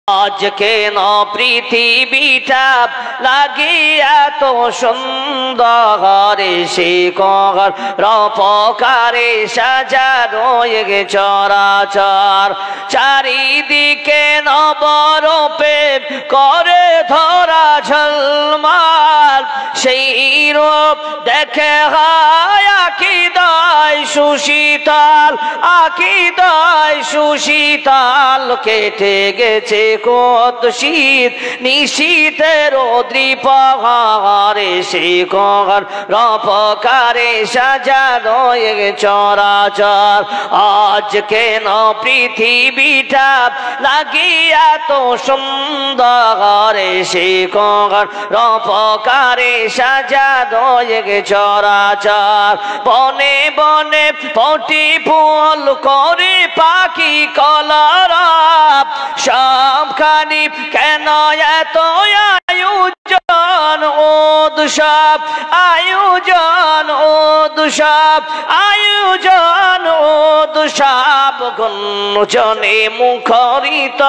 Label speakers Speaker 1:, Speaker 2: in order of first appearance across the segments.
Speaker 1: আজ কেন পৃথিবীটা লাগিয়া তো সুন্দর সে কর রপকারে সাজানো চরাচর চারিদিকে নবরূপে করে ধরা ঝলমাল সেই রূপ দেখে হয় আকিদায় সুশীতল আকিদায় সুশীতল কেটে গেছে কত শীত নিশীতের দ্বীপহারে সে কর রপকারে সাজানো চরাচর আজ কেন পৃথিবীটা লাগিয়া তো সুন্দর সে কর রপকারে সাজানো চরাচর বনে বনে পটি ফুল করে পাখি কলরব সবখানি কেন এত আয়োজন উৎসব আয়োজন উৎসব আয়োজন উৎসব গুঞ্জনে মুখরিত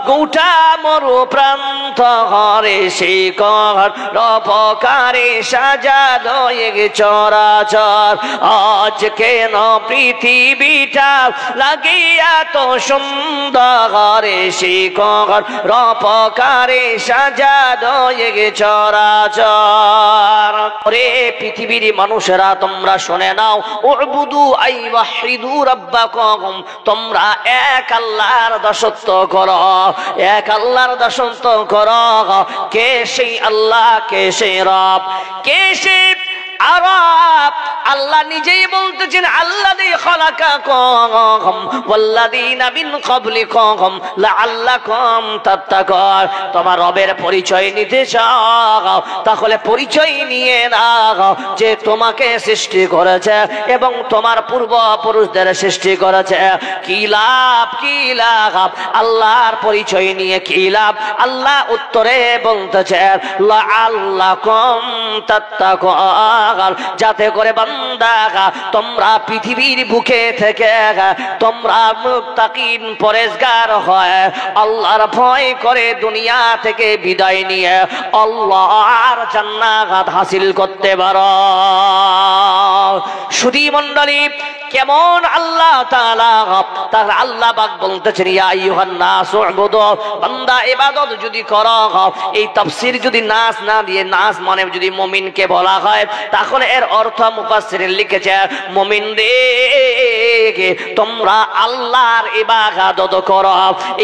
Speaker 1: গোটা মরু প্রান্ত হরে সে কর রপকারে সাজানো চরাচর আজ কেন পৃথিবীটা লাগিয়া তো সুন্দর সে কর রপকারে সাজানো চরাচর রে পৃথিবীর মানুষেরা তোমরা শুনে নাও উবুদু আই ওয়াহিদু রাব্বাকুম তোমরা এক আল্লাহর দাসত্ব করো এক আল্লাহর দাসত্ব করো কে সেই আল্লাহ কে সেই রব কে সেই আরব আল্লাহ নিজেই বলতেছেন আল্লাযী খালাকাকুম ওয়াল্লাযীনা মিন ক্বাবলিকুম লাআল্লাকুম তাত্তাকুন তোমার রবের পরিচয় নিতে চাও তাহলে পরিচয় নিয়ে নাও যে তোমাকে সৃষ্টি করেছে এবং তোমার পূর্বপুরুষদের সৃষ্টি করেছে কি লাভ আল্লাহর পরিচয় নিয়ে কি লাভ আল্লাহ উত্তরে বলতেছেন লাআল্লাকুম তাত্তাকুন যাতে করে বান্দা তোমরা পৃথিবীর বুকে থেকে তোমরা মুত্তাকিন পরেজগার হয় আল্লাহর ভয় করে দুনিয়া থেকে বিদায় নিয়ে আল্লাহর জান্নাত হাসিল করতে পারো সুধী মণ্ডলী কেমন আল্লাহ তাআলা তার আল্লাহ পাক বলতেছেন ইয়া আইয়ুহান নাস উবুদু বান্দা ইবাদত যদি করো এই তাফসীর যদি নাস না দিয়ে নাস মানে যদি মুমিনকে বলা হয় তাহলে এর অর্থ মুফাসসিরিন লিখেছে মুমিনদেরকে তোমরা আল্লাহর ইবাদত করো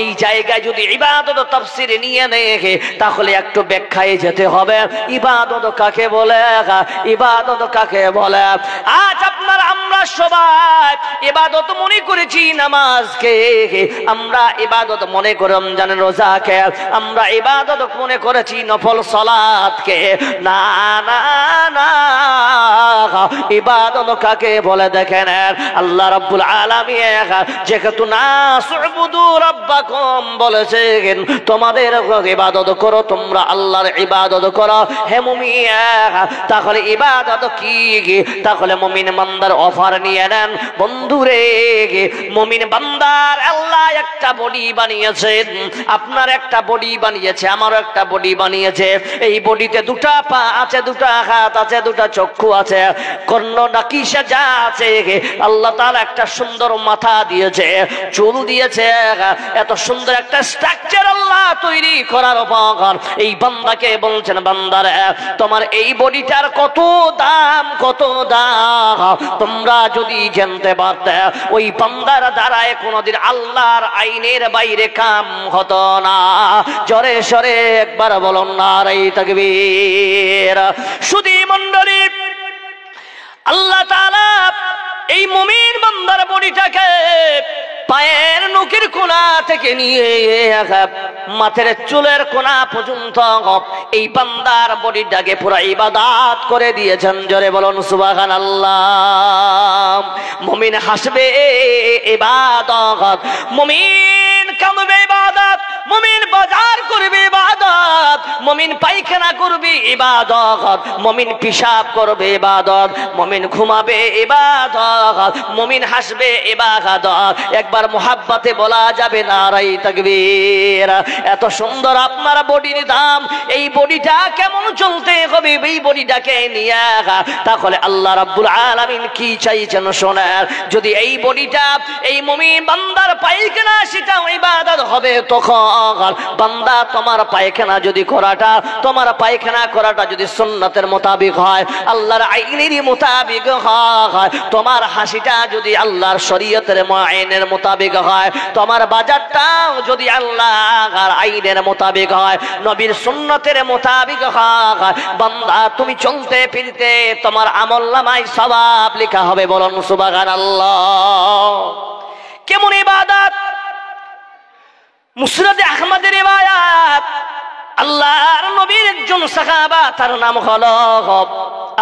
Speaker 1: এই জায়গায় যদি ইবাদত তাফসীর নিয়ে নেয় তাহলে একটু ব্যাখ্যায় যেতে হবে ইবাদত কাকে বলে ইবাদত কাকে বলে আজ আপনারা আমরা সবাই ইবাদত মনে করেছি নামাজকে আমরা ইবাদত মনে করে রমজানের রোজাকে আমরা ইবাদত মনে করেছি নফল সালাতকে না না না ইবাদত কাকে বলে দেখেন আল্লাহ রাব্বুল আলামিন যেহেতু নাস উবুদু রাব্বাকুম বলেছেন তোমাদের ইবাদত করো তোমরা আল্লাহর ইবাদত করো হে মুমিন তাহলে ইবাদত কি তাহলে মুমিন বান্দার অফার নিয়ে নেন বন্ধুরে মুমিন বান্দার আল্লাহ একটা বডি বানিয়েছেন আপনার একটা বডি বানিয়েছে আমারও একটা বডি বানিয়েছে এই বডিতে দুটা পা আছে দুটা হাত আছে দুটা চক্ষু আছে কর্ণ নাকি যা আছে আল্লাহ তাআলা একটা সুন্দর মাথা দিয়েছে চুল দিয়েছে এত সুন্দর একটা স্ট্রাকচার আল্লাহ তৈরি করার পর এই বান্দাকে বলছেন বান্দারে তোমার এই বডিটার কত দাম তোমরা যদি জানতে পারতে ওই বান্দার দ্বারা কোনদিন আল্লাহর আইনের বাইরে কাম হতো না জোরে সরে একবার বলুন নারে তাকবীর সুধী মণ্ডলী আল্লাহ তাআলা এই মুমিন বান্দার বডিটাকে পায়ের নখের কোণা থেকে নিয়ে মাথার চুলের কোণা পর্যন্ত এই বান্দার বডিটাকে পুরো ইবাদত করে দিয়েছেন জোরে বলুন সুবহানাল্লাহ মুমিন হাসবে ইবাদত মুমিন কাঁদবে ইবাদত মুমিন বাজার করবে ইবাদত মুমিন পায়খানা করবে ইবাদত, মুমিন পিশাব করবে ইবাদত, মুমিন ঘুমাবে ইবাদত, মুমিন হাসবে ইবাদত। একবার মুহাব্বতে বলা যাবে নারাই তাকবীর। এত সুন্দর আপনার বডির দাম, এই বডিটা কেমন চলতে হবে এই বডিটাকে নিয়ে, তাহলে আল্লাহ রাব্বুল আলামিন কি চাইছেন শোনেন। যদি এই বডিটা এই মুমিন বান্দার পায়খানা সেটা ইবাদত হবে, তখন বান্দা তোমার পায়খানা যদি করাটা, তোমার পায়খানা করাটা যদি সুন্নতের মোতাবিক হয়, আল্লাহর আইনের মোতাবিক হয়, তোমার হাসিটা যদি আল্লাহর শরীয়তের আইনের মোতাবিক হয়, তোমার বাজারটাও যদি আল্লাহর আইনের মোতাবিক হয়, নবীর সুন্নতের মোতাবিক হয়, বান্দা তুমি চলতে ফিরতে তোমার আমলনামায় সওয়াব লেখা হবে। বলুন সুবহানাল্লাহ। কেমন ইবাদত? মুসনাদে আহমদের রিওয়ায়াত, আল্লাহর নবীর একজন সাহাবা, তার নাম হলো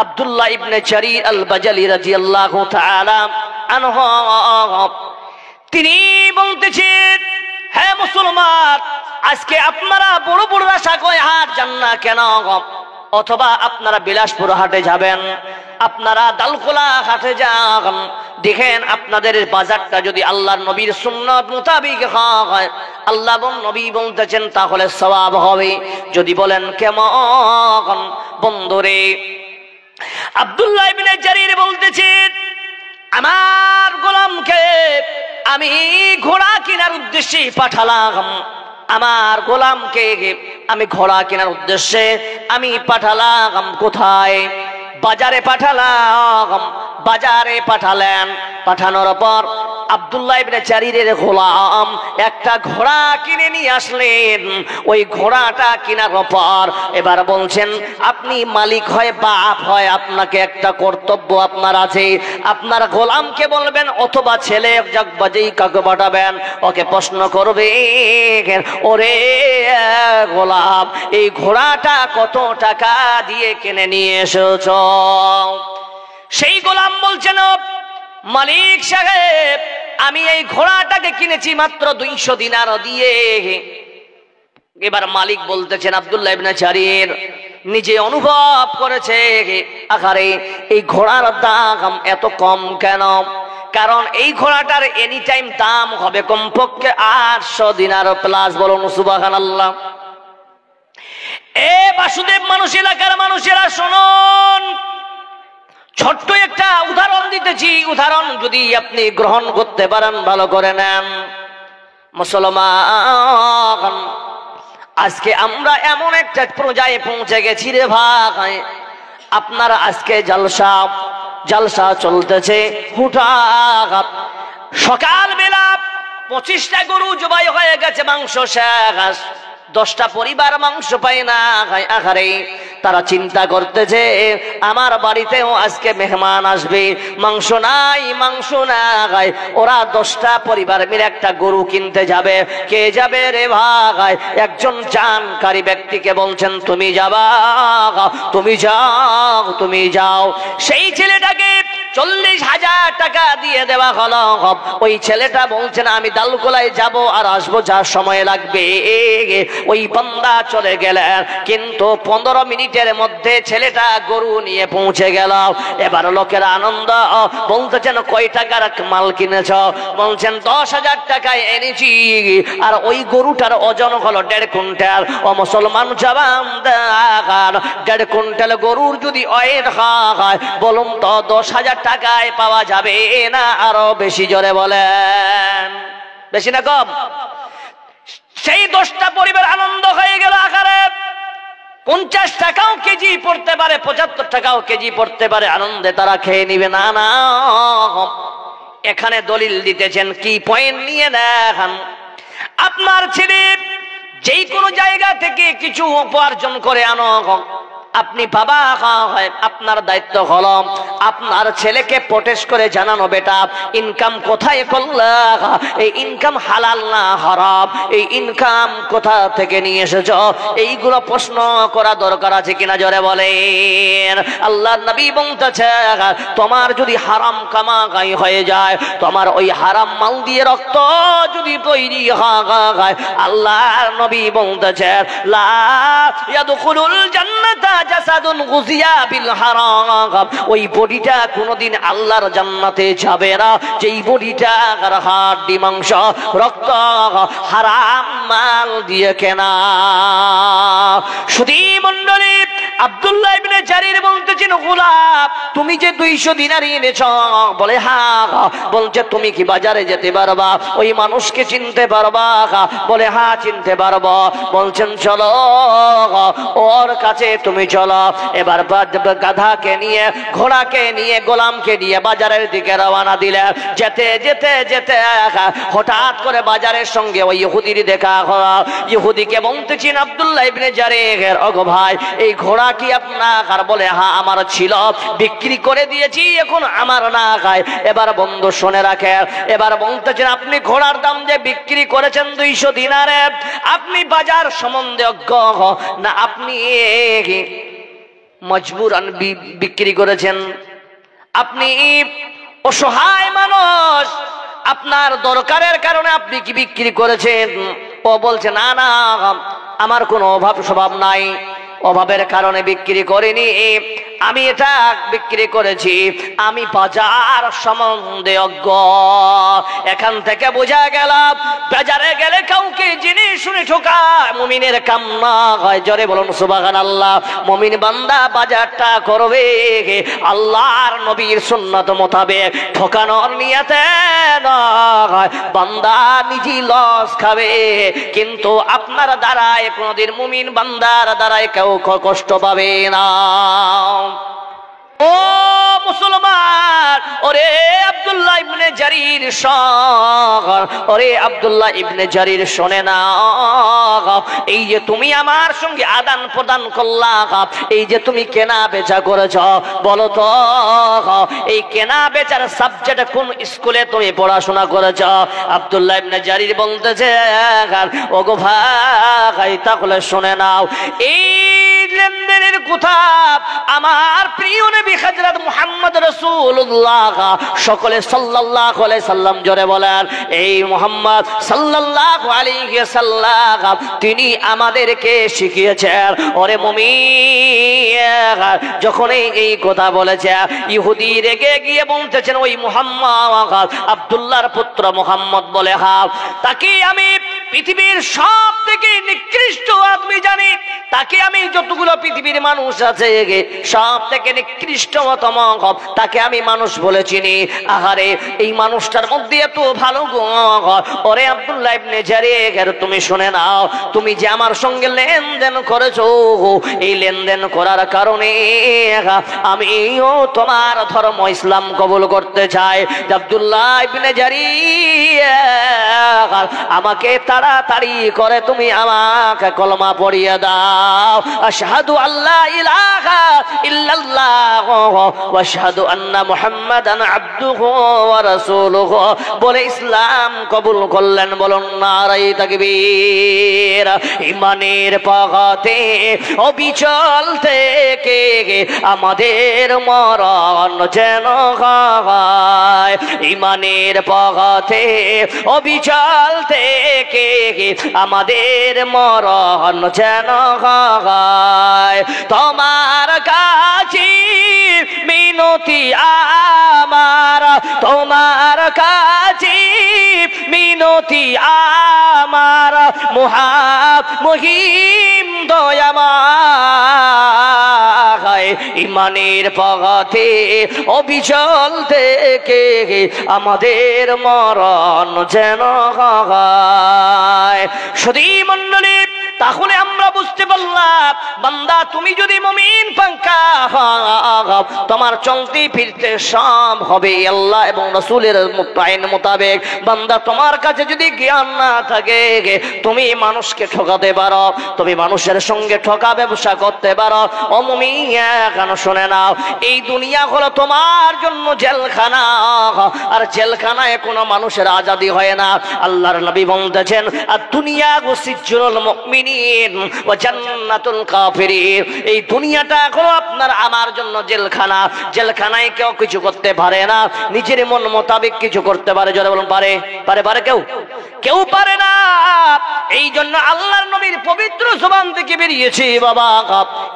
Speaker 1: আব্দুল্লাহ ইবনে জারির আল বাজালি রাদিয়াল্লাহু তাআলা আনহু। তিনি বলতেছেন, হে মুসলমান, আজকে আপনারা বড় বড় আশা করে হাট যান না কেন? অথবা আপনারা বিলাসপুর হাটে যাবেন, আপনারা দালখোলা হাটে যান, দেখেন আপনাদের বাজারটা যদি আল্লাহর নবীর সুন্নাত মোতাবিক হয়, আল্লাহ নবী বলতেছেন তাহলে সওয়াব হবে। যদি বলেন কেমন? বন্ধুরে, আব্দুল্লাহ ইবনে জারির বলতেছেন, আমার গোলামকে আমি ঘোড়া কেনার উদ্দেশ্যে পাঠালাম, আমার গোলামকে আমি ঘোড়া কেনার উদ্দেশ্যে আমি পাঠালাম। কোথায়? বাজারে পাঠালাম। বাজারে পাঠালেন। পাঠানোর পর আব্দুল্লাহ ইবনে জারিরের গোলাম একটা ঘোড়া কিনে নিয়ে আসলেন। ওই ঘোড়াটা কেনার পর এবার বলছেন, আপনি মালিক হয় বাপ হয়, আপনাকে একটা কর্তব্য আপনার আছে। আপনার গোলামকে বলবেন অথবা ছেলে যেই কাকে পাঠাবেন ওকে প্রশ্ন করবে, ওরে গোলাম, এই ঘোড়াটা কত টাকা দিয়ে কিনে নিয়ে এসেছ? সেই গোলাম বলছেন, মালিক সাহেব, আমি এই ঘোড়াটাকে কিনেছি মাত্র 200 দিনার দিয়ে। এবার মালিক বলতেছেন, আব্দুল্লাহ ইবনে জারির নিজে অনুভব করেছে, আহারে এই ঘোড়ার দাম এত কম কেন? কারণ এই ঘোড়াটার এনি টাইম দাম হবে কমপক্ষে 800 দিনার প্লাস। বলুন সুবহানাল্লাহ। এ বাসুদেব মানুষ এলাকার মানুষেরা শুনুন, ছোট্ট একটা উদাহরণ দিতেছি। উদাহরণ যদি আপনি গ্রহণ করতে পারেন ভালো করে নেন। মুসলমান, আজকে আমরা এমন একটা পর্যায়ে পৌঁছে গেছি রে ভাই, আপনারা আজকে জলসা চলতেছে হুটাহাট। সকালবেলা 25টা গরু জবাই হয়ে গেছে, মাংস শেষ। 10টা পরিবার মাংস পায় না। আহারে, তারা চিন্তা করতেছে আমার বাড়িতেও আজকে মেহমান আসবে, মাংস নাই, মাংস নাই। ওরা 10টা পরিবার মিলে একটা গরু কিনতে যাবে। কে যাবে রে ভাই? একজন জানকারী ব্যক্তিকে বলছেন, তুমি যাবা, তুমি যাও, তুমি যাও। সেই ছেলেটাকে 40,000 টাকা দিয়ে দেওয়া হলো। ওই ছেলেটা বলছেন, আমি দালকোলায় যাব আর আসবো, যা সময় লাগবে। ওই বান্দা চলে গেলেন, কিন্তু 15 মিনিটের মধ্যে ছেলেটা গরু নিয়ে পৌঁছে গেল। এবার লোকের আনন্দ, বলতেছেন কয় টাকার মাল কিনেছ? বলছেন 10,000 টাকায় এনেছি। আর ওই গরুটার ওজন হলো 1.5 কুইন্টাল। ও মুসলমান জবান দেন, 1.5 কুইন্টাল গরুর যদি ওয়েট হয়, বলুন তো 10,000 টাকায় পাওয়া যাবে না আরো বেশি? জোরে বলেন, বেশি না কম? সেই 10টা পরিবার আনন্দ হয়ে গেল। আকারে 50 টাকাও কেজি পড়তে পারে, 75 টাকাও কেজি পড়তে পারে, আনন্দে তারা খেয়ে নিবে। না না, এখানে দলিল দিতেছেন, কি পয়েন্ট নিয়ে দেখেন। আপনার ছেলে যেই কোনো জায়গা থেকে কিছু উপার্জন করে আনো, আপনি বাবা হয়, আপনার দায়িত্ব হলো আপনার ছেলেকে প্রটেস্ট করে জানানো, বেটা ইনকাম কোথায় করলা, এই ইনকাম হালাল না হারাম, এই ইনকাম কোথা থেকে নিয়ে এসেছো, এইগুলো প্রশ্ন করা দরকার আছে কিনা জোরে বলেন। আল্লাহর নবী বলতেছে তোমার যদি হারাম কামাই হয়ে যায়, তোমার ওই হারাম মাল দিয়ে রক্ত যদি তৈরি হয়, আল্লাহর নবী বলতেছে লা ইয়াদখুলুল জান্নাতা জাসাদুন গুজিয়া বিল হারাম, ওই বডিটা কোনোদিন আল্লাহর জান্নাতে যাবে না যেই বডিটা হাড় মাংস রক্ত হারাম মাল দিয়ে কেনা। সুধী মণ্ডলী, আব্দুল্লাহ ইবনে জারির বলতেছেন গোলাম তুমি যে 200 দিনার এনেছ, বলে হ্যাঁ। বলছে তুমি কি বাজারে যেতে পারবা, ওই মানুষকে চিনতে পারবা, বলে হ্যাঁ চিনতে পারবো। বলছেন চলো ওর কাছে তুমি চলো। এবার গাধাকে নিয়ে ঘোড়াকে নিয়ে গোলামকে নিয়ে বাজারের দিকে রওনা দিলে যেতে যেতে যেতে হঠাৎ করে বাজারের সঙ্গে ওই ইহুদির দেখা হলো। ইহুদিকে বলতেছেন আব্দুল্লাহ ইবনে জারির ওগো ভাই এই ঘোড়া কি আপনার, বলে হ্যাঁ আমার ছিল, বিক্রি করে দিয়েছি এখন আমার না খায়। এবার বন্ধু শুনে রাখে, এবার বলতেছেন আপনি ঘোড়ার দাম যে বিক্রি করেছেন 200 দিনারে, আপনি বাজার সম্বন্ধে অজ্ঞ না আপনি মজবুরান বিক্রি করেছেন, আপনি অসহায় মানুষ, আপনার দরকারের কারণে আপনি কি বিক্রি করেছেন? ও বলছে না না আমার কোনো অভাব স্বভাব নাই, অভাবের কারণে বিক্রি করিনি, আমি এটা বিক্রি করেছি, আমি বাজার সম্বন্ধে অজ্ঞ। এখান থেকে বোঝা গেল বাজারে গেলে কাউকে জেনে শুনে ঠকায় মুমিনের কাম না হয়। জোরে বলুন সুবহানাল্লাহ। মুমিন বান্দা বাজারটা করবে আল্লাহর নবীর সুন্নাত মোতাবেক, ঠকানোর নিয়তে নয়। বান্দা নিজে লস খাবে কিন্তু আপনার দ্বারায় কোনদিন মুমিন বান্দার দ্বারায় কেউ কষ্ট পাবে না। ও মুসলমান, ওরে আব্দুল্লাহ ইবনে জারির শহর, ওরে আব্দুল্লাহ ইবনে জারির শোনে না, এই যে তুমি আমার সঙ্গে আদান প্রদান করলা, এই যে তুমি কেনা বেচা করেছ, বলো তো এই কেনা বেচার সাবজেক্ট কোন স্কুলে তুমি পড়াশোনা করেছ? আব্দুল্লাহ ইবনে জারির বলতেছে ওগো ভাই তাহলে শুনে নাও, এই লেনদেনের কথা আমার প্রিয় নবী হযরত মুহাম্মদ রাসূলুল্লাহ সকলে সাল্লাল্লাহু আলাইহি সাল্লাম জোরে বলেন, এই মুহাম্মদ সাল্লাল্লাহু আলাইহি সাল্লাম তিনি আমাদেরকে শিখিয়েছেন। ওরে মুমিন, যখন এই কথা বলেছে ইহুদি রেগে গিয়ে বলতেছেন ওই মুহাম্মদ আব্দুল্লাহর পুত্র মুহাম্মদ বলে হ্যাঁ, তাকে আমি পৃথিবীর সব থেকে নিকৃষ্ট আদমি জানি, তাকে আমি যতগুলো পৃথিবীর মানুষ আছে সব থেকে নিকৃষ্টতম তাকে আমি মানুষ বলে চিনি। আহারে এই মানুষটার মধ্যে এত ভালো গুণ। ওরে আব্দুল্লাহ ইবনে জারির তুমি শুনে নাও, তুমি যে আমার সঙ্গে লেনদেন করেছো, এই লেনদেন করার কারণে আমিও তোমার ধর্ম ইসলাম কবুল করতে চাই। আব্দুল্লাহ ইবনে জারির আমাকে তাড়াতাড়ি করে তুমি আমাকে কলমা পড়িয়ে দাও। আশহাদু আল্লা ইলাহা ইল্লাল্লাহ ওয়া আশহাদু আন্না মুহাম্মাদান আবদুহু ওয়া রাসূলুহু বলে ইসলাম কবুল করলেন। বলুন নারায়ে তাকবীর। ঈমানের পথে অবিচল থেকে আমাদের মরণ যেন হয়, ঈমানের পথে অবিচল থেকে আমাদের মরণ যেন হয়। তোমার কাছে মিনতি আমার, তোমার কাছে মিনতি আমার, মহিম দয়াময় ঈমানের পথে অবিচল থেকে আমাদের মরণ যেন হয়। সুধী মণ্ডলী, তাহলে আমরা বুঝতে পারলাম বান্দা তুমি যদি মুমিন পাক্কা হও তোমার চলতে ফিরতে সব হবে আল্লাহ এবং রাসূলের আইন মোতাবেক। বান্দা তোমার কাছে যদি জ্ঞান না থাকে তুমি মানুষকে ঠকাতে পারো, তুমি মানুষের সঙ্গে ঠকা ব্যবসা করতে পারো। ও মুমিন কেন শুনে নাও, এই দুনিয়া হলো তোমার জন্য জেলখানা, আর জেলখানায় কোনো মানুষের আজাদি হয় না। আল্লাহর নবী বলতেছেন আর দুনিয়া সিজ্জুল মুমিনিন ওয়া জান্নাতুল কাফিরিন, এই দুনিয়াটা হলো আপনার আমার জন্য জেলখানা। জেলখানায় কেউ কিছু করতে পারে না, নিজের মন মোতাবেক কিছু করতে পারে। যারা বলুন পারে, পারে পারে কেউ কেউ পারে না। এই জন্য আল্লাহর নবীর পবিত্র জবান থেকে বেরিয়েছে বাবা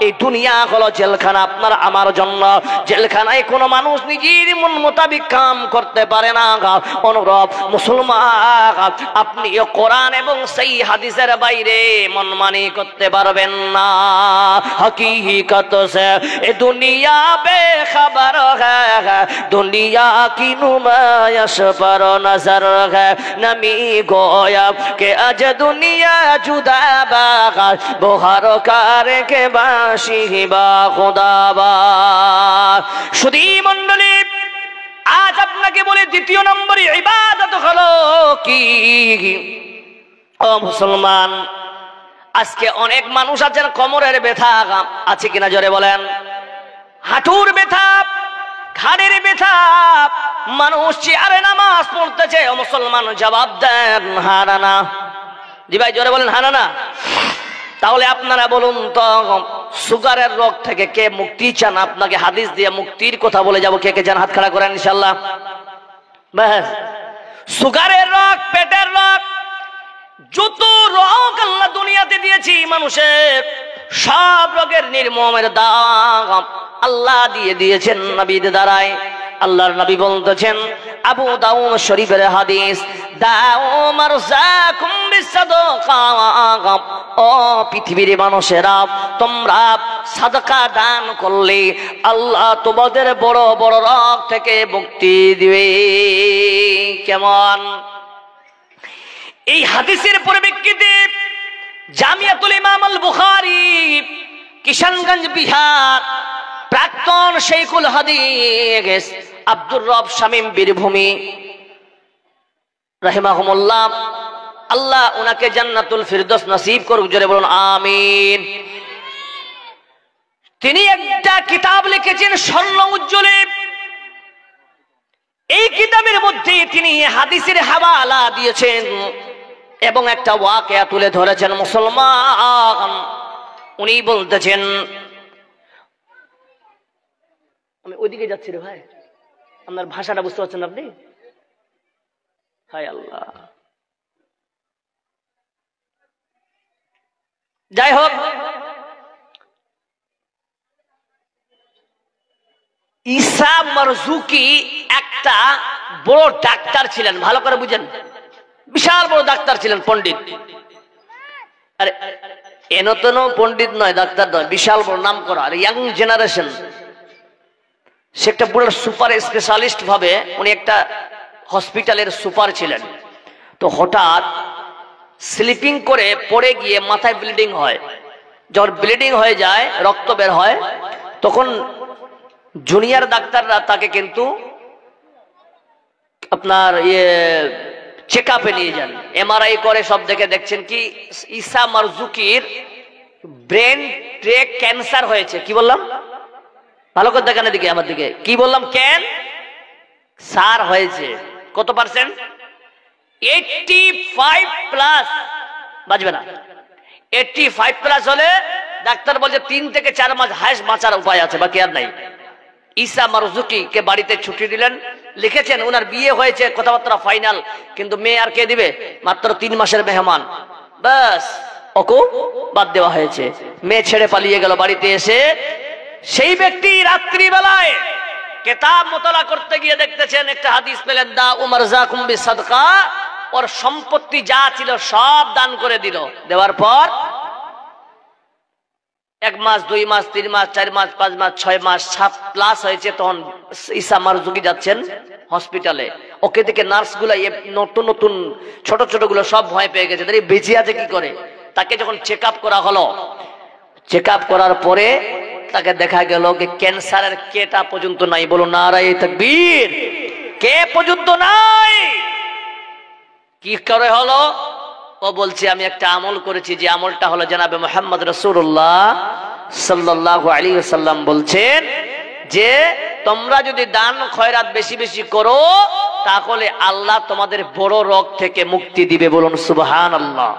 Speaker 1: এই দুনিয়া হলো জেলখানা আপনার আমার জন্য। জেলখানায় কোনো মানুষ নিজের মন মোতাবেক কাম করতে পারে না। অনুরূপ মুসলমান আপনি কোরআন এবং সেই হাদিসের বাইরে মনমানি করতে পারবেন না। হकीकत से ए दुनिया बेखबर है, दुनिया की नुमाइश पर नजर है। नमी गोया के अज दुनिया जुदा बागा बोहर कार के बाशी बा खुदाबा। শুধু মণ্ডলী আজ আপনাকে বলে দ্বিতীয় নম্বরে ইবাদত হলো কি? ও মুসলমান, আজকে অনেক মানুষ আছেন কোমরের ব্যথা আছে কিনা জোরে বলেন, হাঁটুর ব্যথা, ঘাড়ের ব্যথা, মানুষ চেয়ারে নামাজ পড়তেছে। ও মুসলমান জবাব দেন হানা না। জি ভাই জোরে বলেন হানা না। তাহলে আপনারা বলুন তো সুগারের রোগ থেকে কে মুক্তি চান? আপনাকে হাদিস দিয়ে মুক্তির কথা বলে যাব, কে কে চান হাত খাড়া করেন ইনশাআল্লাহ। ব্যাস, সুগারের রোগ, পেটের রোগ, যত রোগ আল্লাহ দুনিয়াতে দিয়েছি মানুষের, সব রোগের নির্মমের দাম আল্লাহ দিয়ে দিয়েছেন নবীর দ্বারায়। আল্লাহর নবী বলতেছেন আবু দাউদ শরীফের হাদিস, দাও মারজাকুম বিসাদাকা, ও পৃথিবীর মানুষেরা তোমরা সাদকা দান করলে আল্লাহ তোমাদের বড় বড় রোগ থেকে মুক্তি দিবে। কেমন? এই হাদিসের পরিপ্রেক্ষিতে জামিয়াতুল ইমাম আল বুখারী কিশনগঞ্জ বিহার প্রাক্তন শেখুল হাদিস আব্দুর রব শামীম বীরভূমি রাহিমাহুমুল্লাহ, আল্লাহ উনাকে জান্নাতুল ফিরদৌস নসিব করুক, জোরে বলুন আমিন। তিনি একটা কিতাব লিখেছেন স্বর্ণ উজ্জ্বলে। এই কিতাবের মধ্যে তিনি হাদিসের হাওয়ালা দিয়েছেন এবং একটা ওয়াকিয়া তুলে ধরেছেন মুসলমান। উনি বলতেছেন, আমি ওইদিকে যাচ্ছি রে ভাই, আপনার ভাষাটা বুঝতে পারছেন আপনি? হায় আল্লাহ। যাই হোক, ঈসা মারজুকি একটা বড় ডাক্তার ছিলেন, ভালো করে বুঝেন, বিশাল বড় ডাক্তার ছিলেন, পণ্ডিত। আরে এনতন পণ্ডিত নয়, ডাক্তার নয়, বিশাল বড় নাম করা, আর ইয়াং জেনারেশন। সে একটা পুরো সুপার স্পেশালিস্ট ভাবে উনি একটা হসপিটালের সুপার ছিলেন। তো হঠাৎ স্লিপিং করে পড়ে গিয়ে মাথায় ব্লিডিং হয়। যখন ব্লিডিং হয়ে যায়, রক্ত বের হয়, তখন জুনিয়র ডাক্তাররা তাকে কিন্তু আপনার চেক আপে নিয়ে যান, এমআরআই করে, সব দেখে দেখছেন কি ঈসা মারজুকির ব্রেন ট্রে ক্যান্সার হয়েছে। কি বললাম? ভালো করে দেখেন এদিকে আমার দিকে। কি বললাম? ক্যান্সার হয়েছে। কত পার্সেন্ট? 85+। বাজবে না? 85+ হলে ডাক্তার বলছে 3 থেকে 4 মাস হায়েস্ট বাঁচার উপায় আছে, বাকি আর নাই। ঈসা মারজুকি কে বাড়িতে ছুটি দিলেন, লিখেছেন ওনার বিয়ে হয়েছে, কথাবার্তা ফাইনাল, কিন্তু মেয়ে আর কে দিবে? মাত্র 3 মাসের মেহমান, বাস ওকে বাদ দেওয়া হয়েছে। মেয়ে ছেড়ে পালিয়ে গেল। বাড়িতে এসে সেই ব্যক্তি রাত্রিবেলায় কিতাব মোতালা করতে গিয়ে দেখতেছেন একটা হাদিস পেলেন, দা উমর জাকুম বিসাদকা, ওর সম্পত্তি যা ছিল সব দান করে দিল। দেওয়ার পর 1 মাস, 2 মাস, 3 মাস, 4 মাস, 5 মাস, 6 মাস, 7+ হয়েছে। তখন ঈসা মারজুকি যাচ্ছেন হসপিটালে। ওকে দেখে নার্স গুলা, নতুন নতুন ছোট ছোট গুলো সব ভয় পেয়ে গেছে, বেঁচে আছে কি করে। তাকে যখন চেক আপ করা হলো, চেক আপ করার পরে তাকে দেখা গেল যে ক্যান্সারের কেটা পর্যন্ত নাই। বলো নারায়ে তাকবীর। কে পর্যন্ত নাই। কি করে হলো? ও বলছে আমি একটা আমল করেছি, যে আমলটা হলো জনাবে মুহাম্মদ রাসূলুল্লাহ সাল্লাল্লাহু আলাইহি ওয়াসাল্লাম বলছেন যে তোমরা যদি দান খয়রাত বেশি বেশি করো তাহলে আল্লাহ তোমাদের বড় রোগ থেকে মুক্তি দিবে। বলুন সুবহানাল্লাহ।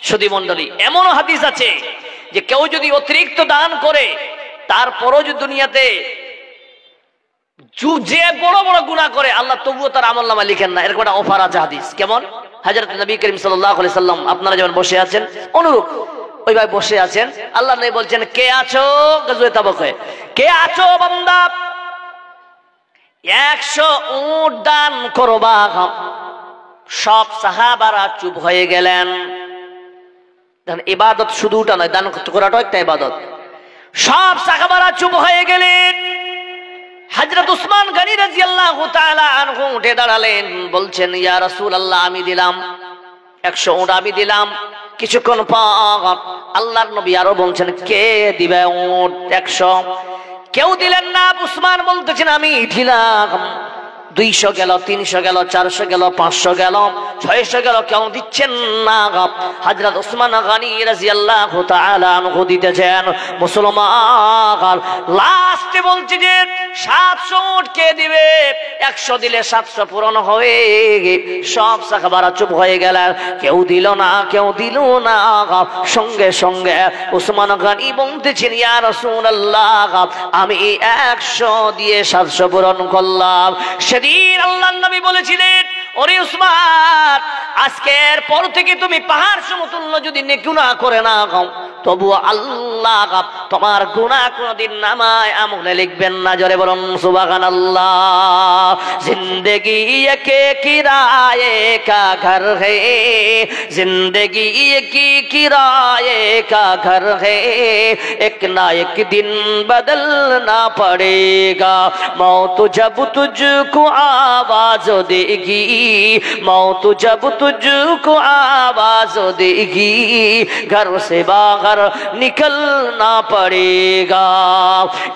Speaker 1: সুধী মণ্ডলী, এমনও হাদিস আছে যে কেউ যদি অতিরিক্ত দান করে তারপরও যদি দুনিয়াতে যে বড় বড় গুনাহ করে আল্লাহ তবুও তার আমলনামা লিখেন না। এরকম একটা অফার আছে হাদিস। কেমন? হযরত নবী করিম সাল্লাল্লাহু আলাইহি সাল্লাম আপনারা যেমন বসে আছেন অনুরূপ ওইভাবে বসে আছেন। আল্লাহ নবী বলছেন কে আছো গজওয়ে তাবুকে, কে আছো বান্দা 100 উট দান করবা। সব সাহাবারা চুপ হয়ে গেলেন। ইবাদত শুধু ওটা নয়, দান করাটাও একটা ইবাদত। সব সাহাবারা চুপ হয়ে গেলেন। হযরত উসমান গনি রাদিয়াল্লাহু তাআলা আনহু উঠে দাঁড়ালেন, বলছেন ইয়া রাসূলুল্লাহ আমি দিলাম 100 উট আমি দিলাম। কিছুক্ষণ পর আল্লাহর নবী আরো বলছেন কে দিবে উট 100? কেউ দিলেন না। উসমান বলতেছেন আমি দিলাম। 200 গেল, 300 গেল, 400 গেল, 500 গেল, 600 গেল, কেউ দিচ্ছেন না। হযরত উসমান গনি রাদিয়াল্লাহু তাআলা আনহু দিতেছেন। মুসলমান লাস্টে বলছে যে 700 উট কে দিবে? 100 দিলে 700 পূরণ হবে। সব সাহাবারা চুপ হয়ে গেলেন, কেউ দিল না, কেউ দিল না। সঙ্গে সঙ্গে উসমান গনি বলতেছেন ইয়া রাসূলুল্লাহ আমি 100 দিয়ে 700 পূরণ করলাম। সেদিন আল্লাহর নবী বলেছিলেন ওরে উসমান আজকের পর থেকে তুমি পাহাড় সমতুল্য যদি গুনাহ করে না তবু আল্লাহ তোমার গুনাহ কোনদিন নামায় আমলে লিখবেন না। জোরে বলুন সুবহানাল্লাহ। জিন্দেগি একে কিরায়ে কা ঘর হে, জিন্দেগি কি কিরায়ে কা ঘর হে, এক না এক দিন বদলনা পড়েগা। मौत जब तुझको आवाज देगी, मौत जब तुझको आवाज देगी, घर से बाहर निकलना पड़ेगा।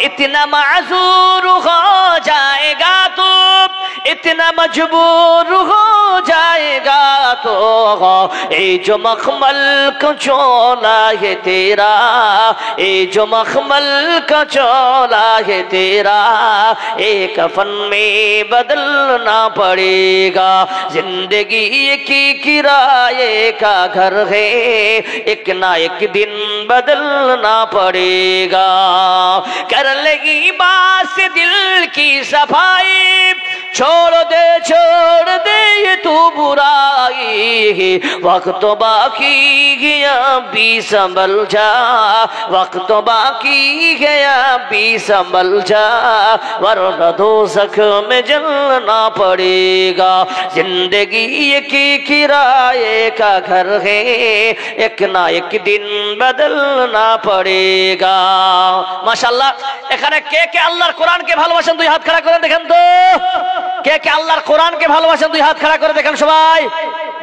Speaker 1: इतना माजूर हो जाएगा तो, इतना मजबूर हो जाएगा तो, ये जो मखमल का चोला है तेरा, ये जो मखमल का चोला है तेरा, एक कफन में बदलना पड़ेगा। जिंदगी की किराए का घर है, एक ना एक दिन बदलना पड़ेगा। कर लेगी बात से दिल की सफाई, छोड़ दे ये तू बुराई, वक्त बाकी गया भी संभल जा, वक्त बाकी गया भी संभल जा, वरना दोज़ख में जलना पड़ेगा। जिंदगी की किराए का घर है, एक ना एक दिन बदलना पड़ेगा। माशाल्लाह। এখানে কে কে আল্লাহর কোরআনকে ভালোবাসেন দুই হাত খাড়া করে দেখেন তো। কে কে আল্লাহর কোরআনকে ভালোবাসেন দুই হাত খাড়া করে দেখেন সবাই।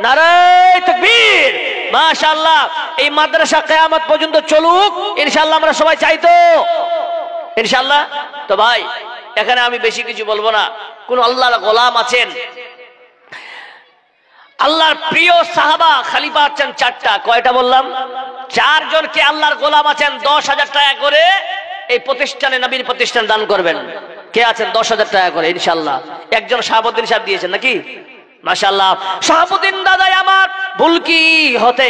Speaker 1: নারায়ে তাকবীর। মাশাআল্লাহ। এই মাদ্রাসা কিয়ামত পর্যন্ত চলুক ইনশাআল্লাহ আমরা সবাই চাই তো ইনশাআল্লাহ। তো ভাই এখানে আমি বেশি কিছু বলবো না। কোন আল্লাহর গোলাম আছেন, আল্লাহর প্রিয় সাহাবা খলিফা আছেন 4টা। কয়টা বললাম? 4 জনকে আল্লাহর গোলাম আছেন 10,000 টাকা করে এই প্রতিষ্ঠানে নবীর প্রতিষ্ঠান দান করবেন। কে আছেন 10,000 টাকা করে ইনশাআল্লাহ? একজন শাহাবুদ্দিন সাহেব দিয়েছেন নাকি? মাশাআল্লাহ। শাহাবুদ্দিন দাদাই আমার ভুল কি হতে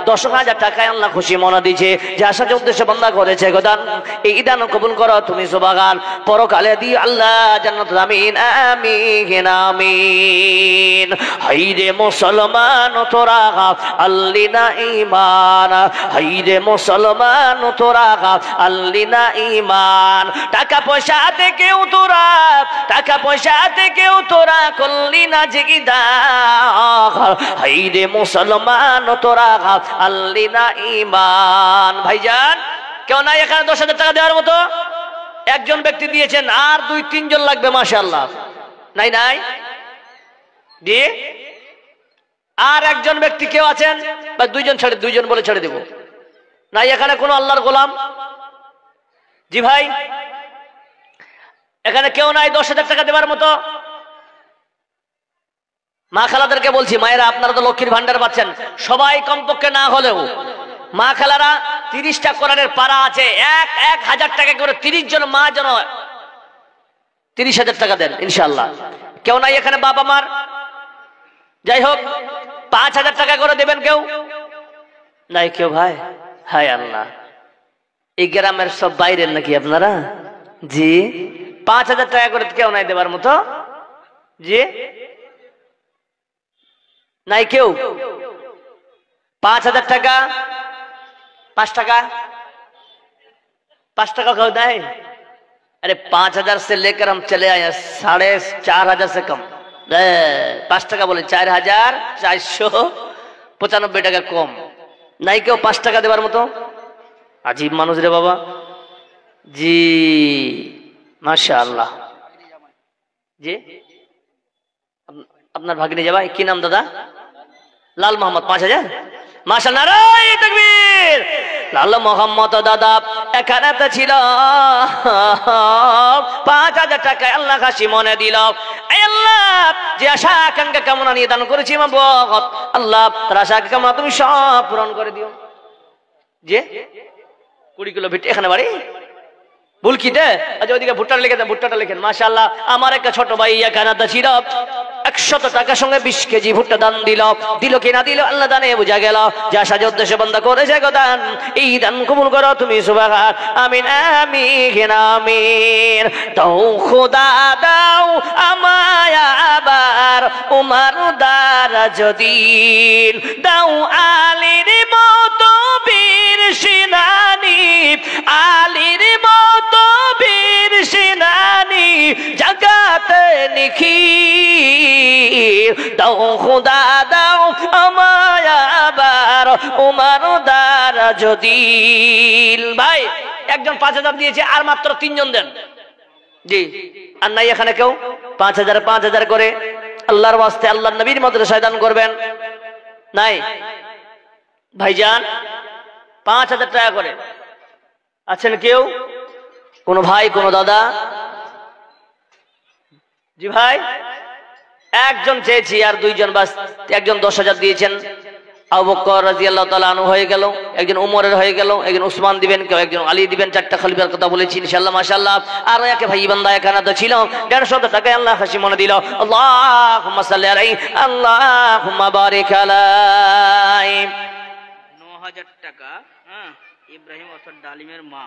Speaker 1: 10,000 টাকায় আল্লাহ খুশি মনে দিয়েছে, যে আশা যে উদ্দেশ্যে বান্দা করেছে গোদান এই দান কবুল করো তুমি সুবহান। পরকালে দি আল্লাহ জান্নাত। আমিন আমিন আমিন। হাইরে মুসলমান তোরা আল্লিনা ঈমান, হাইরে মুসলমান তোরা আল্লিনা ঈমান। টাকা পয়সা থেকেও তোরা, টাকা পয়সা থেকেও তোরা করলি না জিগিদা, হাইরে মুসলমান তোরা আল্লিনা ঈমান। ভাইজান কেউ নাই এখানে 10,000 টাকা দেওয়ার মতো? একজন ব্যক্তি দিয়েছেন, আর 2-3 জন লাগবে। মাশাআল্লাহ। নাই নাই দিয়ে আর একজন ব্যক্তি কেউ আছেন বা দুইজন বলে ছেড়ে দেব নাই এখানে কোনো আল্লাহর গোলাম? জি ভাই, এখানে কেউ নাই 10,000 টাকা দেওয়ার মতো? মা খালাদেরকে বলছি, মায়েরা আপনারা তো লক্ষ্মীর ভান্ডার পাচ্ছেন, সবাই কমপক্ষে না হলেও মা খালারা 30টা কোরআনের পারা আছে, 1,000 টাকা করে 30 জন মা যেন 30,000 টাকা দেন ইনশাআল্লাহ। কেউ নাই এখানে বাবা মার? যাই হোক 5,000 টাকা করে দেবেন কেউ নাই? কেউ ভাই? হায় আল্লাহ, এই গ্রামের সব বাইরের নাকি আপনারা? জি, 5,000 টাকা করে কেউ নাই দেবার মতো? জি নাই কেউ? 5,000 টাকা, 5 টাকা, 5 টাকা কেউ दें? अरे 5,000 से लेकर हम चले आए 4,500 से कम। 5 টাকা বলে 4,495 টাকা কম। নাই কেউ 5 টাকা দেবার মতো? আজীব মানুষ রে বাবা। জি মাশাআল্লাহ। জি আপনার ভাগ্নে যাবাই কি নাম দাদা? লাল মোহাম্মদ। 5,000 মাশাআল্লাহ, নারায়ে তাকবীর। লাল মোহাম্মদ দাদা এখানে তো ছিল, 5,000 টাকা আল্লাহ হাসি মনে দিল। আল্লাহ যে আশা আকাঙ্ক্ষা কামনা নিয়ে দান করেছি আল্লাহ তার আশা কামনা তুমি সব পূরণ করে দিও। যে 20 কিলো ভিট এখানে বাড়ি ভুল কি দে? আচ্ছা ওইদিকে ভুট্টাটা লিখে দেন, ভুট্টাটা লিখেন। মাশাআল্লাহ, আমার একটা ছোট ভাই এখানে ছিল, 100 টাকার সঙ্গে 20 কেজি ভুট্টা দান দিল। দিল কি না দিল আল্লাহ জানে, বোঝা গেল যে আশা যে উদ্দেশ্য বান্দা করেছে গো দান, এই দান কবুল করো তুমি সুবহান। আমিন আমিন আমিন। দাও খোদা দাও আমায় আবার উমার দারাজ দিন, দাও আলীর মতো বীর সেনানি, আলীর মতো বীর সেনানি জাগাতে নিখির। দাও খোদা দাও আমায় আবার উমার দারাজ দিন। ভাই একজন 5,000 দিয়েছে, আর মাত্র 3 জন দেন। জি আর নাই এখানে কেউ? 5,000 করে আল্লাহর ওয়াস্তে আল্লাহর নবীর মাদ্রাসায় দান করবেন। নাই ভাইজান, 5,000 টাকা করে আছেন কেউ? কোন ভাই, কোন দাদা? জি ভাই, একজন চেয়েছি আর 2 জন বাস। একজন 10,000 দিয়েছেন, আবু বকর রাদিয়াল্লাহু তাআলা আনহু হয়ে গেল, একজন উমরের হয়ে গেল, একজন উসমান দিবেন, কেউ একজন আলী দিবেন। 4টা খলিফার কথা বলেছি ইনশাআল্লাহ মাশাআল্লাহ। আর একে ভাই বান্দা এখানে তো ছিল, 150 টাকা আল্লাহ খুশি মনে দিল। আল্লাহুম্মা সাল্লি আলাইহি আল্লাহুম্মা বারিক আলাইহি।
Speaker 2: 9,000 টাকা ইব্রাহিম অথবা ডালিমের মা,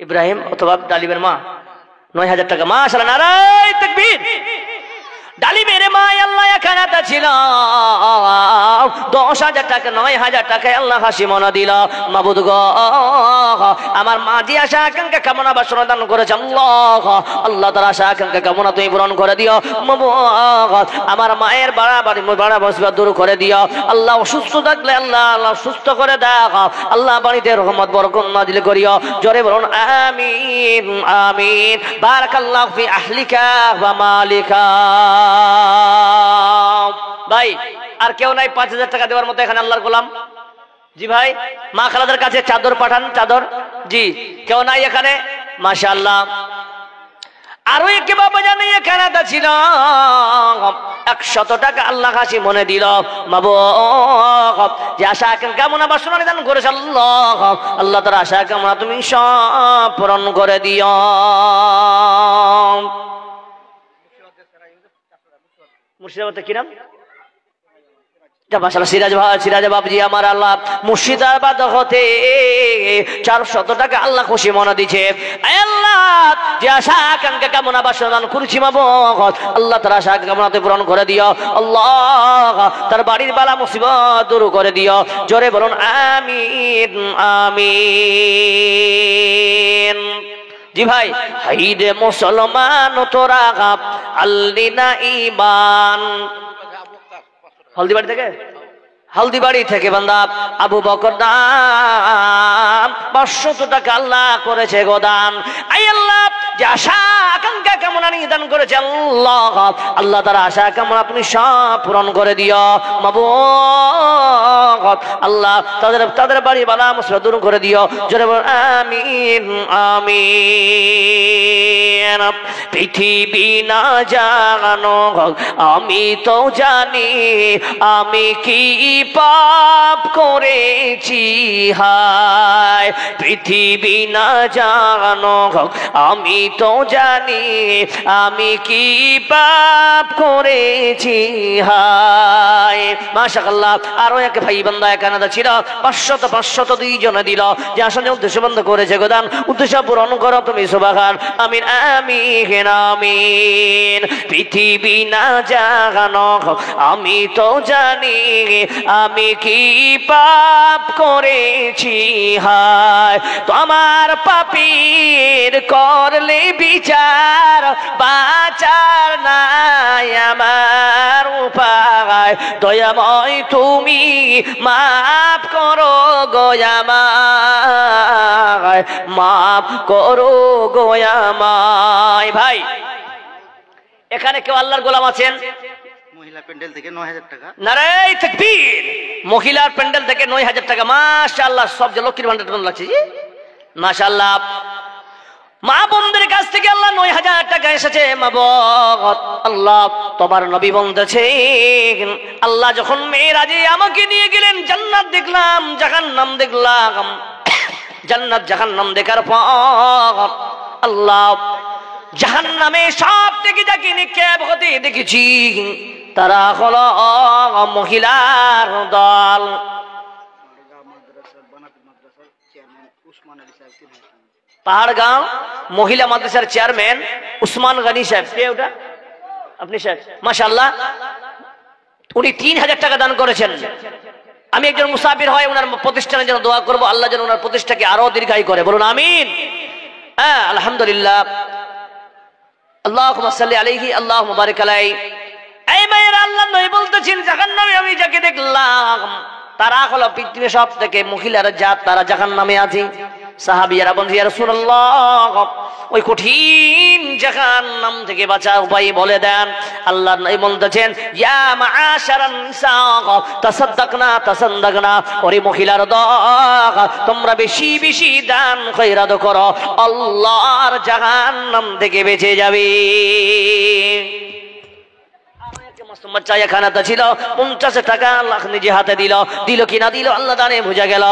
Speaker 1: ইব্রাহিম অথবা ডালিমের মা 9,000 টাকা। মাশাআল্লাহ, নারায়ে তাকবীর। ডালিমের মা আল্লাহ এখানে তো ছিল, 10,000 টাকা 9,000 টাকায় আল্লাহ হাসি মনে দিল। মাবুদ গো, আমার মা যে আশা আকাঙ্ক্ষা কামনা বাসনা দান করেছে আল্লাহ, আল্লাহ তার আশা আকাঙ্ক্ষা কামনা তুমি পূরণ করে দিও। মাবুদ আমার মায়ের বাড়াবাড়ি মুসিবত দূর করে দিও আল্লাহ। অসুস্থ থাকলে আল্লাহ সুস্থ করে দাও আল্লাহ, বাড়িতে রহমত বরকত নাজিল করিও। জোরে বলুন আমিন আমিন। বারাকাল্লাহু ফি আহলিকা ওয়া মালিকা। ভাই আর কেউ নাই 5,000 টাকা দেওয়ার মতো এখানে আল্লাহর গোলাম? জি ভাই, মা খালাদের কাছে চাদর পাঠান, চাদর। জি কেউ নাই এখানে? মাশাআল্লাহ। আরো একে বাবা জানি এখানে ছিল, 100 টাকা আল্লাহ হাসি মনে দিল। মাবুদ যে আশা আকাঙ্ক্ষা কামনা বাসনা নিদান করেছে আল্লাহ, আল্লাহ তার আশা কামনা তুমি সব পূরণ করে দিও। মুর্শিদাবাদ কি নাম? সিরাজ ভাই, সিরাজ বাবজি আমার আল্লাহ মুর্শিদাবাদ হতে 400 টাকা আল্লাহ খুশি মনে দিছে। আল্লাহ যে আশা আকাঙ্ক্ষা কামনা বাসনা দান করেছি মাবুদ, আল্লাহ তার আশা কামনাতে পূরণ করে দিও আল্লাহ, তার বাড়ির বালা মুসিবত দূর করে দিও। জোরে বলুন আমিন আমিন। জি ভাই, হাইরে মুসলমান তোরা আল্লিনা ঈমান। হলদিবাড়ি থেকে? হলদিবাড়ি থেকে বান্দা আবু বকর দান 500 টাকা আল্লাহ করেছে গোদান। আই আল্লাহ যে আশা আকাঙ্ক্ষা কামনা নিদান করেছে আল্লাহ, আল্লাহ তার আশা কামনা তুমি সব পূরণ করে দিও মাবুদ। আল্লাহ তাদের তাদের বাড়ি বালা মুসিবত দূর করে দিও, জোরে বল আমিন আমিন। পৃথিবী না জানো আমি তো জানি আমি কি পাপ করেছি, হায় পৃথিবী না জানো আমি তো জানি আমি কি পাপ করেছি, হায়। মাশাআল্লাহ আরো এক ভাই বান্দা এখানে ছিল 500 জনে দিল, যে আসলে উদ্দেশ্য বন্ধ করেছে গোদান উদ্দেশ্য পূরণ করো তুমি সুবহান আমিন আমিন আমিন। পৃথিবী না জানো আমি তো জানি আমি কি পাপ করেছি, হায় তোমার পাপীর করলে বিচার বাঁচার নাই আমার উপায়, দয়াময় তুমি মাফ করো গয়ামায়, মাফ করো গয়ামায়। ভাই এখানে কেউ আল্লাহর গোলাম আছেন?
Speaker 2: মহিলা প্যান্ডেল থেকে 9000 টাকা।
Speaker 1: নারায়ে তাকবীর। মহিলার প্যান্ডেল থেকে 9000 টাকা। মাশাআল্লাহ সব যে লক্ষ্মীর ভান্ডার কেমন লাগছে জি মাশাআল্লাহ। মা বোনদের কাছ থেকে আল্লাহ 9000 টাকা এসেছে মাবুদ। আল্লাহ তোমার নবী বলতেছেন আল্লাহ যখন মেরাজে আমাকে নিয়ে গেলেন জান্নাত দেখলাম জাহান্নাম দেখলাম, জান্নাত জাহান্নাম দেখার পর আল্লাহ জাহান্নামে সব থেকে যাকে নিক্ষেপ হতে দেখেছি তারা হলো মহিলার দল। পাহাড়গাঁও মহিলা মাদ্রাসার চেয়ারম্যান উসমান গনি সাহেব, কে ওটা? আপনি সাহেব মাশাআল্লাহ। উনি 3000 টাকা দান করেছেন। আমি একজন মুসাফির হয় ওনার প্রতিষ্ঠানের জন্য দোয়া করবো, আল্লাহ যেন ওনার প্রতিষ্ঠাকে আরো দীর্ঘায়ু করে, বলুন আমিন। হ্যাঁ আলহামদুলিল্লাহ। আল্লাহুম্মা সাল্লি আলাইহি আল্লাহুম্মা বারিক আলাইহি। এই মায়েরা আল্লাহ নবী বলতেছেন জাহান্নামে আমি যাকে দেখলাম তারা হলো পৃথিবীর সব থেকে মহিলার জাত, তারা জাহান্নামে আছে। সাহাবীরা বলেন ইয়া রাসূলুল্লাহ ওই কঠিন জাহান্নাম থেকে বাঁচার উপায় বলে দেন। আল্লাহ নবী বলতেছেন ইয়া মাআশারান নিসা তাসাদদাকনা তাসাদদাকনা, ওরে মহিলার দল তোমরা বেশি বেশি দান খয়রাত করো, আল্লাহর জাহান্নাম থেকে বেঁচে যাবে। বাচ্চা এখানে তো ছিল 50 টাকা আল্লাহ নিজে হাতে দিল, দিল কি না দিল আল্লাহ জানে, বুঝা গেল।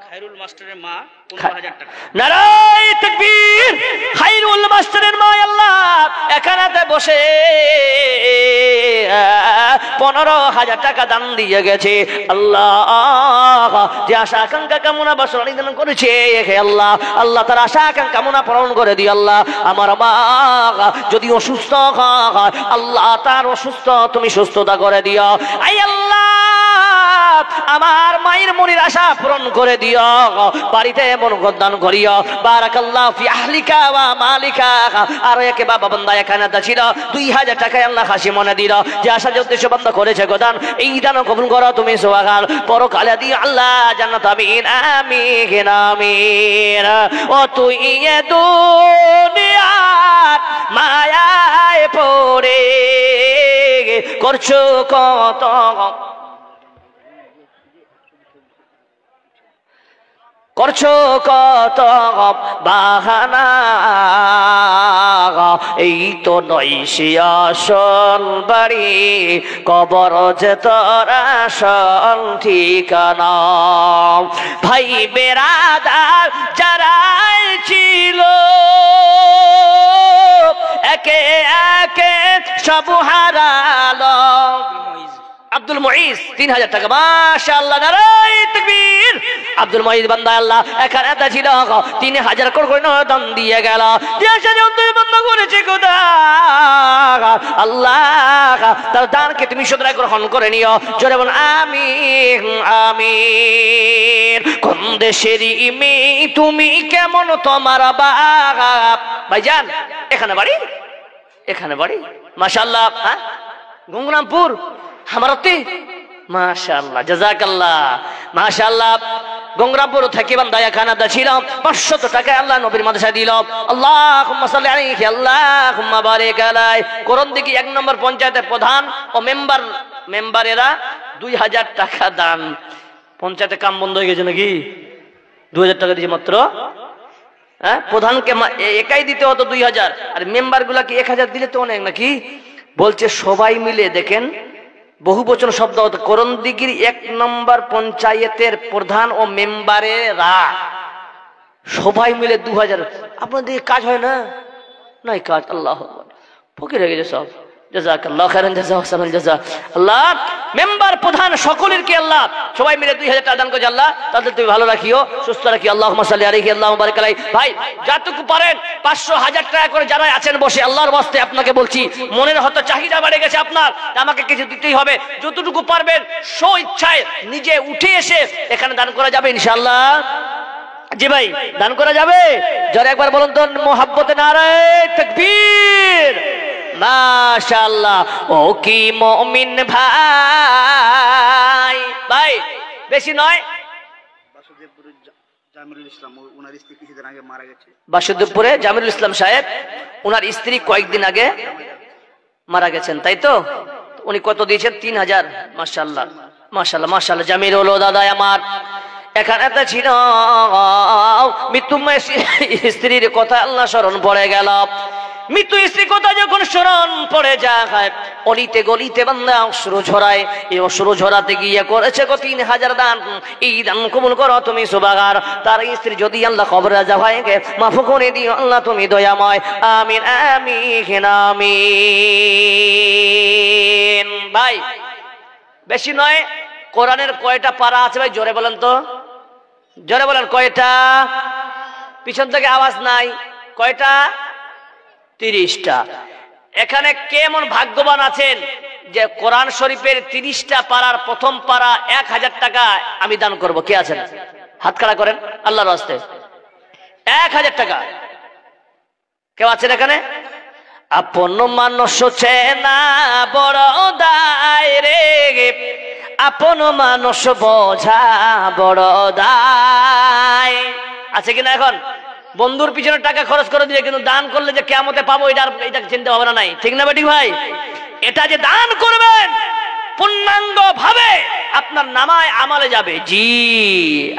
Speaker 2: খায়রুল মাস্টারের মা 15000 টাকা।
Speaker 1: নারায়ে তাকবীর। খায়রুল মাস্টারের মা আল্লাহ এখানেতে বসে 15000 টাকা দান দিয়ে গেছে। আল্লাহ যে আশা আকাঙ্ক্ষা কামনা বাসনা নিদান করেছে হে আল্লাহ, আল্লাহ তার আশা আকাঙ্ক্ষা কামনা পূরণ করে দিও আল্লাহ। আমার মা যদি অসুস্থ হয় আল্লাহ তার অসুস্থ তুমি সুস্থতা করে দিও। আই আল্লাহ আমার মায়ের মনের আশা পূরণ করে দিও, বাড়িতে বরকত দান করিও। বারাকাল্লাহু ফি আহলিকা ওয়া মালিকা। আর একে বাবা বান্দা এখানে ছিল 2000 টাকা আল্লাহ হাসি মনে দিল, যে আশা যে উদ্দেশ্য বন্ধ করেছে গোদান এই দান কবুল করো তুমি সুবহান। পরকালে দিও আল্লাহ জান্নাত আমিন আমিন আমিন। ও তুই এ দুনিয়ার মায়ায় পড়ে করছো কত করছো কত বাহানা, এই তো নয় সে আসল বাড়ি, কবর যে তোর আসল ঠিকানা। ভাই বেরাদার যারাই ছিল একে একে সব হারালো। আব্দুল মুইজ 3000 টাকা মাশাআল্লাহ নারায়ে তাকবীর। আব্দুল মুইজ বান্দা আল্লাহ এখানে তা ছিল 3000 করে দান দিয়ে গেল, যে সাথে উদ্দেশ্য বন্ধ করেছে খোদা আল্লাহ তার দানকে তুমি সদয় গ্রহণ করে নিও, জোরে বল আমিন আমিন। কোন দেশেরই মেয়ে তুমি কেমন তোমার বাপ? ভাইজান এখানে বাড়ি, এখানে বাড়ি মাশাআল্লাহ। হ্যাঁ গঙ্গরামপুর আমারতে মাশাআল্লাহ জাযাকাল্লাহ মাশাআল্লাহ। গঙ্গাপুর থেকে বান্দায়া খানাদা ছিল 500 টাকা আল্লাহ নবীর মাদ্রাসায় দিল। আল্লাহুম্মা সাল্লি আলাইহি আল্লাহুম্মা বারিক আলাই। করণদিঘি 1 নম্বর পঞ্চায়েতের প্রধান ও মেম্বারেরা 2000 টাকা দান। পঞ্চায়েতে কাম বন্ধ হয়ে গেছে নাকি? 2000 টাকা দিয়েছে মাত্র। হ্যাঁ, প্রধানকে একাই দিতে হতো 2000, আর মেম্বার গুলাকে 1000 দিলে তো অনেক নাকি? বলছে সবাই মিলে দেখেন, বহু বচন শব্দ হতো, করণদিঘির 1 নম্বর পঞ্চায়েতের প্রধান ও মেম্বারেরা সবাই মিলে 2000। আপনাদের কাজ হয় না? নাই কাজ। আল্লাহ ফকির হয়ে গেছে সব। জাযাকাল্লাহু খাইরান জাযা ওয়াহসানাল জাযা। আল্লাহ মেম্বার প্রধান সকলেরকে আল্লাহ সবাই মিলে 2000 টাকা দান করেছে। আল্লাহ তাদের তুমি ভালো রাখিও, সুস্থ রাখিও। আল্লাহুম্মা সাল্লি আলাইহি আল্লাহুম্মা বারিক আলাইহি। ভাই যতটুকু পারেন 500 1000 টাকা করে যারা আছেন বসে, আল্লাহর ওয়াস্তে আপনাকে বলছি, মনের হয়তো চাহিদা বেড়ে গেছে আপনার, আমাকে কিছু দিতেই হবে। যতটুকু পারবেন স্ব ইচ্ছায় নিজে উঠে এসে এখানে দান করা যাবে ইনশাআল্লাহ। জি ভাই, দান করা যাবে। যারা একবার বলুন তো মোহাব্বতে নারায়ে তাকবীর। মাশাআল্লাহ। ও কি মুমিন ভাই, ভাই বেশি নয়।
Speaker 2: জামিরুল ইসলাম ওনার স্ত্রী কিছুদিন আগে মারা গেছে।
Speaker 1: বাসুদেবপুরে জামিরুল ইসলাম সাহেব, ওনার স্ত্রী কয়েকদিন আগে মারা গেছেন, তাই তো? উনি কত দিয়েছেন? 3000। মাশাআল্লাহ মাশাআল্লাহ মাশাআল্লাহ। জামিরুল দাদা আমার এখানে তো ছিল, মৃত্যুময় স্ত্রীর কথা আল্লাহ স্মরণ পড়ে গেল। মৃত্যু স্ত্রী কথা যখন স্মরণ পড়ে যায়, অলিতে গলিতে বান্দা অশ্রু ঝরায়। এই অশ্রু ঝরাতে গিয়ে করেছে 3000 দান। এই দান কবুল করো তুমি সুবহানাল্লাহ। তার স্ত্রী যদি আল্লাহ কবর রাজা হয় মাফ করে দিও আল্লাহ, তুমি দয়াময়। আমিন আমিন আমিন। ভাই বেশি নয়। কোরআনের কয়টা পারা আছে ভাই? জোরে বলেন তো, জোরে বলেন কয়টা? পিছন থেকে আওয়াজ নাই। কয়টা? 30টা। এখানে কেমন ভাগ্যবান আছেন যে কোরআন শরীফের 30টা পারার প্রথম পারা 1000 টাকা আমি দান করব। কে আছেন? হাত খাড়া করেন আল্লাহর রাস্তায়। 1000 টাকা কেউ আছেন এখানে? আপন মানুষ চেনা বড় দায় রে, আপন মানুষ বোঝা বড় দায়। আছে কিনা? এখন বন্ধুর পিছনে টাকা খরচ করে দিয়ে কিন্তু দান করলে যে কিয়ামতে পাবো এটা চিন্তা ভাবনা নাই, ঠিক না বেটি ভাই? এটা যে দান করবেন পূর্ণাঙ্গ ভাবে আপনার নামায় আমলে যাবে। জি,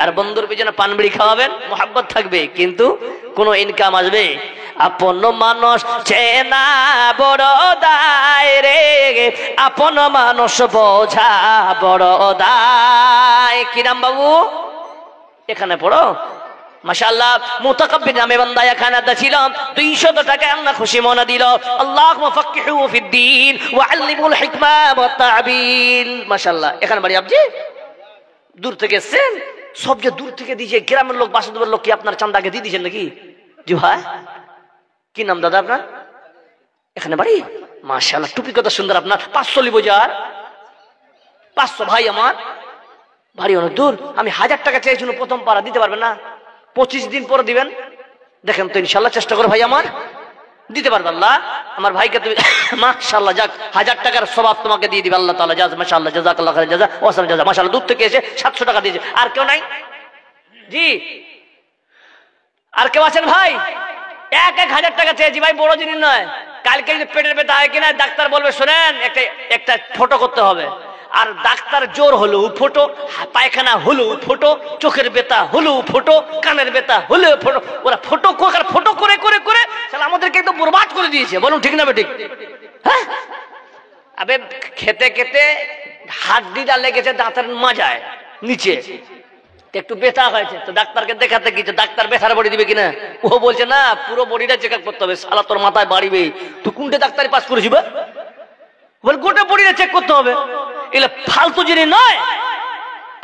Speaker 1: আর বন্ধুর পিছনে পান বিড়ি খাওয়াবেন, মোহাব্বত থাকবে, কিন্তু কোনো ইনকাম আসবে? আপন মানুষ চেনা বড় দায় রে, আপন মানুষ বোঝা বড় দায়। কি নাম বাবু? এখানে পড়ো। মাশাআল্লাহ। মুতাকাব্বির নামে বান্দা এখানে ছিল। 200 টাকা আল্লাহ খুশি মনে দিল। আল্লাহুম্মা ফাক্কিহু ফিদ্দীন ওয়া আল্লিমুল হিকমা ওয়াত তা'বিল। মাশাআল্লাহ। এখানে বাড়ি আপনি দূর থেকে এসেছেন? সব যে দূর থেকে দিয়েছে, গ্রামের লোক বাসুদেবের লোক কি আপনার চাঁদাকে দিয়ে দিয়েছেন নাকি? জি ভাই, কি নাম দাদা আপনার? এখানে বাড়ি? মাশাআল্লাহ, টুপি কত সুন্দর আপনার। 500 লিবো যার 500। ভাই আমার বাড়ি অনেক দূর। আমি 1000 টাকা চেয়েছিল প্রথম পারা, দিতে পারবেন না? 25 দিন পরে দিবেন, দেখেন তো ইনশাআল্লাহ চেষ্টা করো ভাই আমার, দিতে পারবে আল্লাহ আমার ভাইকে। তুমি মাশাআল্লাহ, যাক 1000 টাকার সওয়াব তোমাকে দিয়ে দিবে আল্লাহ তাআলা। মাশাআল্লাহ, জাযাকাল্লাহু খাইরান জাযা ওয়াসান জাযা। মাশাআল্লাহ, দূর থেকে এসে 700 টাকা দিয়েছে। আর কেউ নাই? জি, আর কেউ আছেন ভাই? 1000 টাকা চেয়েছি ভাই, বড় জিনিস নয়। কালকে যদি পেটের ব্যথা হয় কিনা ডাক্তার বলবে শোনেন একটা ফটো করতে হবে, আর ডাক্তার জোর হলো ফটো, পায়খানা হলো ফটো, চোখের ব্যথা হলো ফটো, কানের ব্যথা হলো ফটো। ওরা ফটো ফটো করে করে করে আমাদেরকে একদম বরবাদ করে দিয়েছে। বলুন ঠিক না বেঠিক? হ্যাঁ, আবে খেতে খেতে হাড্ডিটা লেগেছে দাঁতের মাজায় নিচে, একটু ব্যথা হয়েছে, তো ডাক্তারকে দেখাতে গিয়েছে। ডাক্তার ব্যথার বড়ি দিবে কিনা? ও বলছে না, পুরো বডিটা চেক আপ করতে হবে। সালা তোর মাথায় বাড়িবে, তুই কোনটা ডাক্তারি পাস করেছিস? বল গোটা বডিটা চেক করতে হবে। এগুলো ফালতু জিনিস নয়।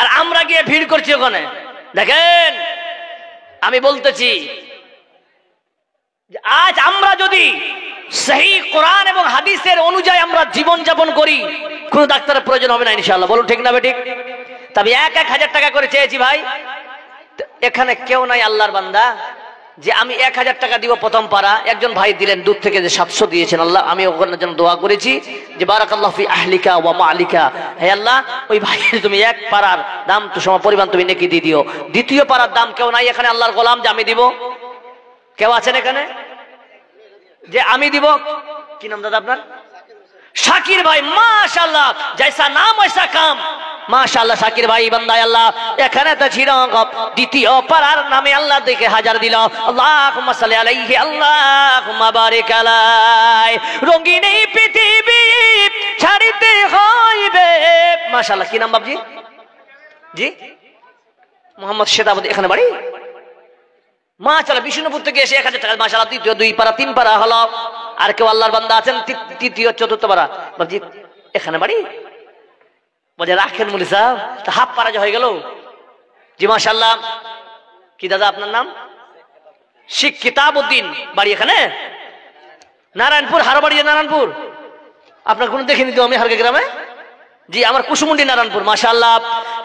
Speaker 1: আর আমরা গিয়ে ভিড় করছি ওখানে। দেখেন, আমি বলতেছি আজ আমরা যদি সহি কোরআন এবং হাদিসের অনুযায়ী আমরা জীবন যাপন করি, কোনো ডাক্তারের প্রয়োজন হবে না ইনশাআল্লাহ। বলুন ঠিক না বেঠিক? তবে 1000 টাকা করে চেয়েছি ভাই। এখানে কেউ নাই আল্লাহর বান্দা? যে আমি 1000 টাকা দিব প্রথম পারা, একজন ভাই দিলেন দূর থেকে যে 700 দিয়েছেন, আল্লাহ আমি ওখানে জন্য দোয়া করেছি যে বারাকাল্লাহু ফি আহলিকা ওয়া মালিকা, হে আল্লাহ ওই ভাইয়ের তুমি এক পারার দাম তো সম পরিমাণ তুমি নেকি দিয়ে দিও। দ্বিতীয় পারার দাম কেউ নাই এখানে আল্লাহর গোলাম যে আমি দিব? কেউ আছেন এখানে যে আমি দিব? কি নাম দাদা আপনার? শাকির ভাই, মাশাআল্লাহ, জৈসা নাম ওইসা কাম, মাশাআল্লাহ। শাকির ভাই বান্দায় আল্লাহ এখানে তো ছিল দ্বিতীয় পারার নামে আল্লাহ দেখে 1000 দিল। আল্লাহুম্মা সাল্লি আলাইহি আল্লাহুম্মা বারিক আলাই। রঙিন এই পৃথিবী ছাড়িতে হইবে, মাশাআল্লাহ। কি নাম বাবজি? জি মোহাম্মদ শেতাবতী, এখানে বাড়ি? মাশাআল্লাহ, বিষ্ণুপুর থেকে এসে 1000 টাকা, মাশাআল্লাহ। দ্বিতীয় 2 পারা 3 পারা হলো। আর কেউ আল্লাহর বান্দা আছেন তৃতীয় চতুর্থ পারা? বাবজি এখানে বাড়ি? বলে রাখেন মুলি সাহেব, তা হাফ পারা যে হয়ে গেল। জি মাশাআল্লাহ। কি দাদা আপনার নাম? শিখ কিতাবউদ্দিন, বাড়ি এখানে নারায়ণপুর, হারবাড়ি নারায়ণপুর। আপনার কোনো দেখিনি তো আমি হারগে গ্রামে। জি আমার কুসুমুন্ডি নারায়ণপুর, মাশাআল্লাহ।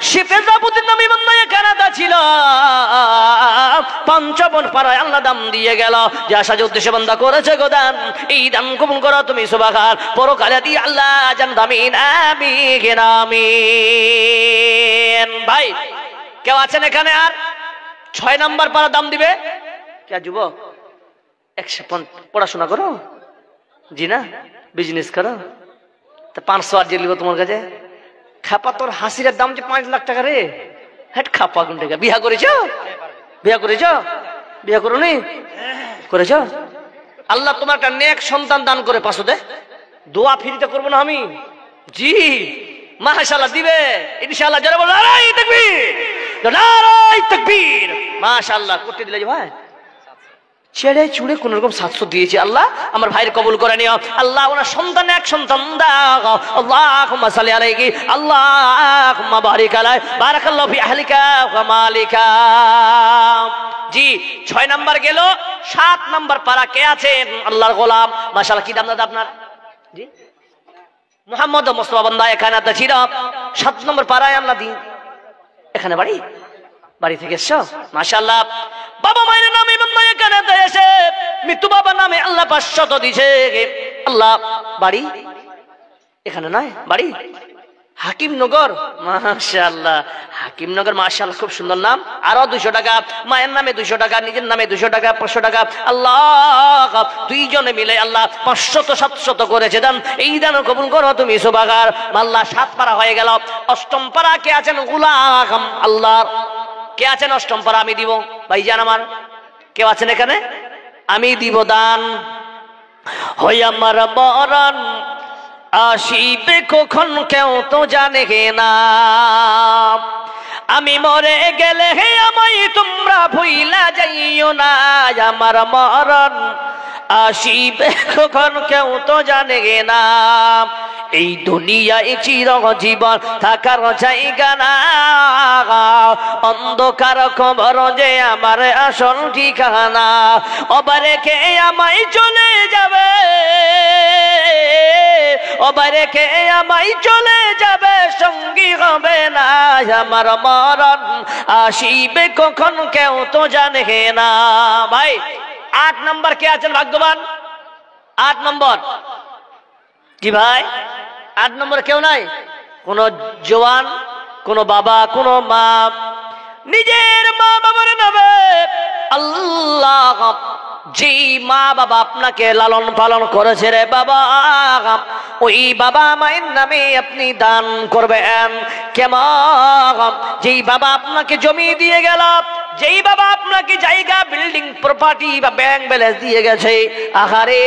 Speaker 1: শিফে জাবুদ্দিন নামে বান্দা কানাডা ছিল, পঞ্চবন পাড়ায় আল্লাহ দাম দিয়ে গেল। যে আশা যে উদ্দেশ্যে বান্দা করেছে গো দান, এই দান কবুল করো তুমি সুবহান। পরকালে দিয়ে আল্লাহ জান্নাত, আমিন আমিন আমিন। ভাই কেউ আছেন এখানে আর 6 নাম্বার পাড়া দাম দিবে? কে যুবক 105 পড়াশোনা করো? জি না, বিজনেস করো? তা 500 আর যে লিব তোমার কাছে? খাপা তোর হাসির দাম যে 5 লাখ টাকা রে, হেট খাপা কোন টাকা? বিয়া করেছ? বিয়া করেছ? বিয়া করোনি? করেছ? আল্লাহ তোমার একটা নেক সন্তান দান করে পাশে দে, দোয়া ফ্রিতে করবো না আমি? জি মাশাআল্লাহ দিবে ইনশাআল্লাহ। যারা বলে নারায়ে তাকবীর, নারায়ে তাকবীর, মাশাআল্লাহ করতে দিলে যে ভাই ছেড়ে চুড়ে কোন রকম 700 দিয়েছি। আল্লাহ আমার ভাইয়ের কবুল করে নিও আল্লাহ, ওনার সন্তান এক সন্তান দাও। আল্লাহুম্মা সাল্লি আলাইহি আল্লাহুম্মা বারিক আলাই, বারাকাল্লাহু ফি আহলিকা ওয়া মালিকা। জি 6 নাম্বার গেল। 7 নাম্বার পারা কে আছেন? আল্লাহর গোলাম, মাশাআল্লাহ। কি নাম দাদা আপনার? জি মুহাম্মদ মুস্তাফা বান্দা এখানে তো ছিল। 7 নম্বর পারায় আল্লাহ দিন, এখানে বাড়ি? বাড়ি থেকে এসছো, মাশাআল্লাহ। বাবা মায়ের নামে বান্দা এখানে এসে মৃত্যু বাবা নামে আল্লাহ 500 দিছে। আল্লাহ বাড়ি এখানে নয়, বাড়ি হাকিমনগর, মাশাআল্লাহ। হাকিমনগর মাশাআল্লাহ, খুব সুন্দর নাম। আরো 200 টাকা, মায়ের নামে 200 টাকা, নিজের নামে 200 টাকা, 500 টাকা। আল্লাহ দুইজনে মিলে আল্লাহ 500 700 করেছে দান। এই দান কবুল করো তুমি সুবহান আল্লাহ। 7 পারা হয়ে গেল। 8ম পারা কে আছেন? গোলাম আল্লাহ। কে আছেন 8ম পারা? আমি দিব ভাইজান আমার। কেউ আছেন এখানে? আমি দিব দান। হই আমার মরণ আসিবে কখন কেউ তো জানে না, আমি মরে গেলে হে আমায় তোমরা ভুইলা যাইও না। আমার মরণ আসিবে কখন কেউ তো জানে না, এই দুনিয়ায় চিরজীবন থাকার জায়গা না। অন্ধকার খবর যে আমার আসল ঠিকানা, ওবারে কে আমায় চলে যাবে, ওবারে কে আমায় চলে যাবে, সঙ্গী হবে না। আমার মরণ আসিবে কখন কেউ তো জানে না। ভাই 8 নম্বর কে আছেন ভাগ্যবান? 8 নম্বর কি ভাই? 8 নম্বর কেউ নাই? কোন জওয়ান, কোন বাবা, কোন মা নিজের মা বাবার নামে আল্লাহ যে মা বাবা আপনাকে লালন পালন করেছে রে বাবা, ওই বাবা মায়ের নামে আপনি দান করবেন। কেমন? যেই বাবা আপনাকে জমি দিয়ে গেল, যেই বাবা আপনাকে জায়গা, বিল্ডিং, প্রপার্টি বা ব্যাংক ব্যালেন্স দিয়ে গেছে, আহারে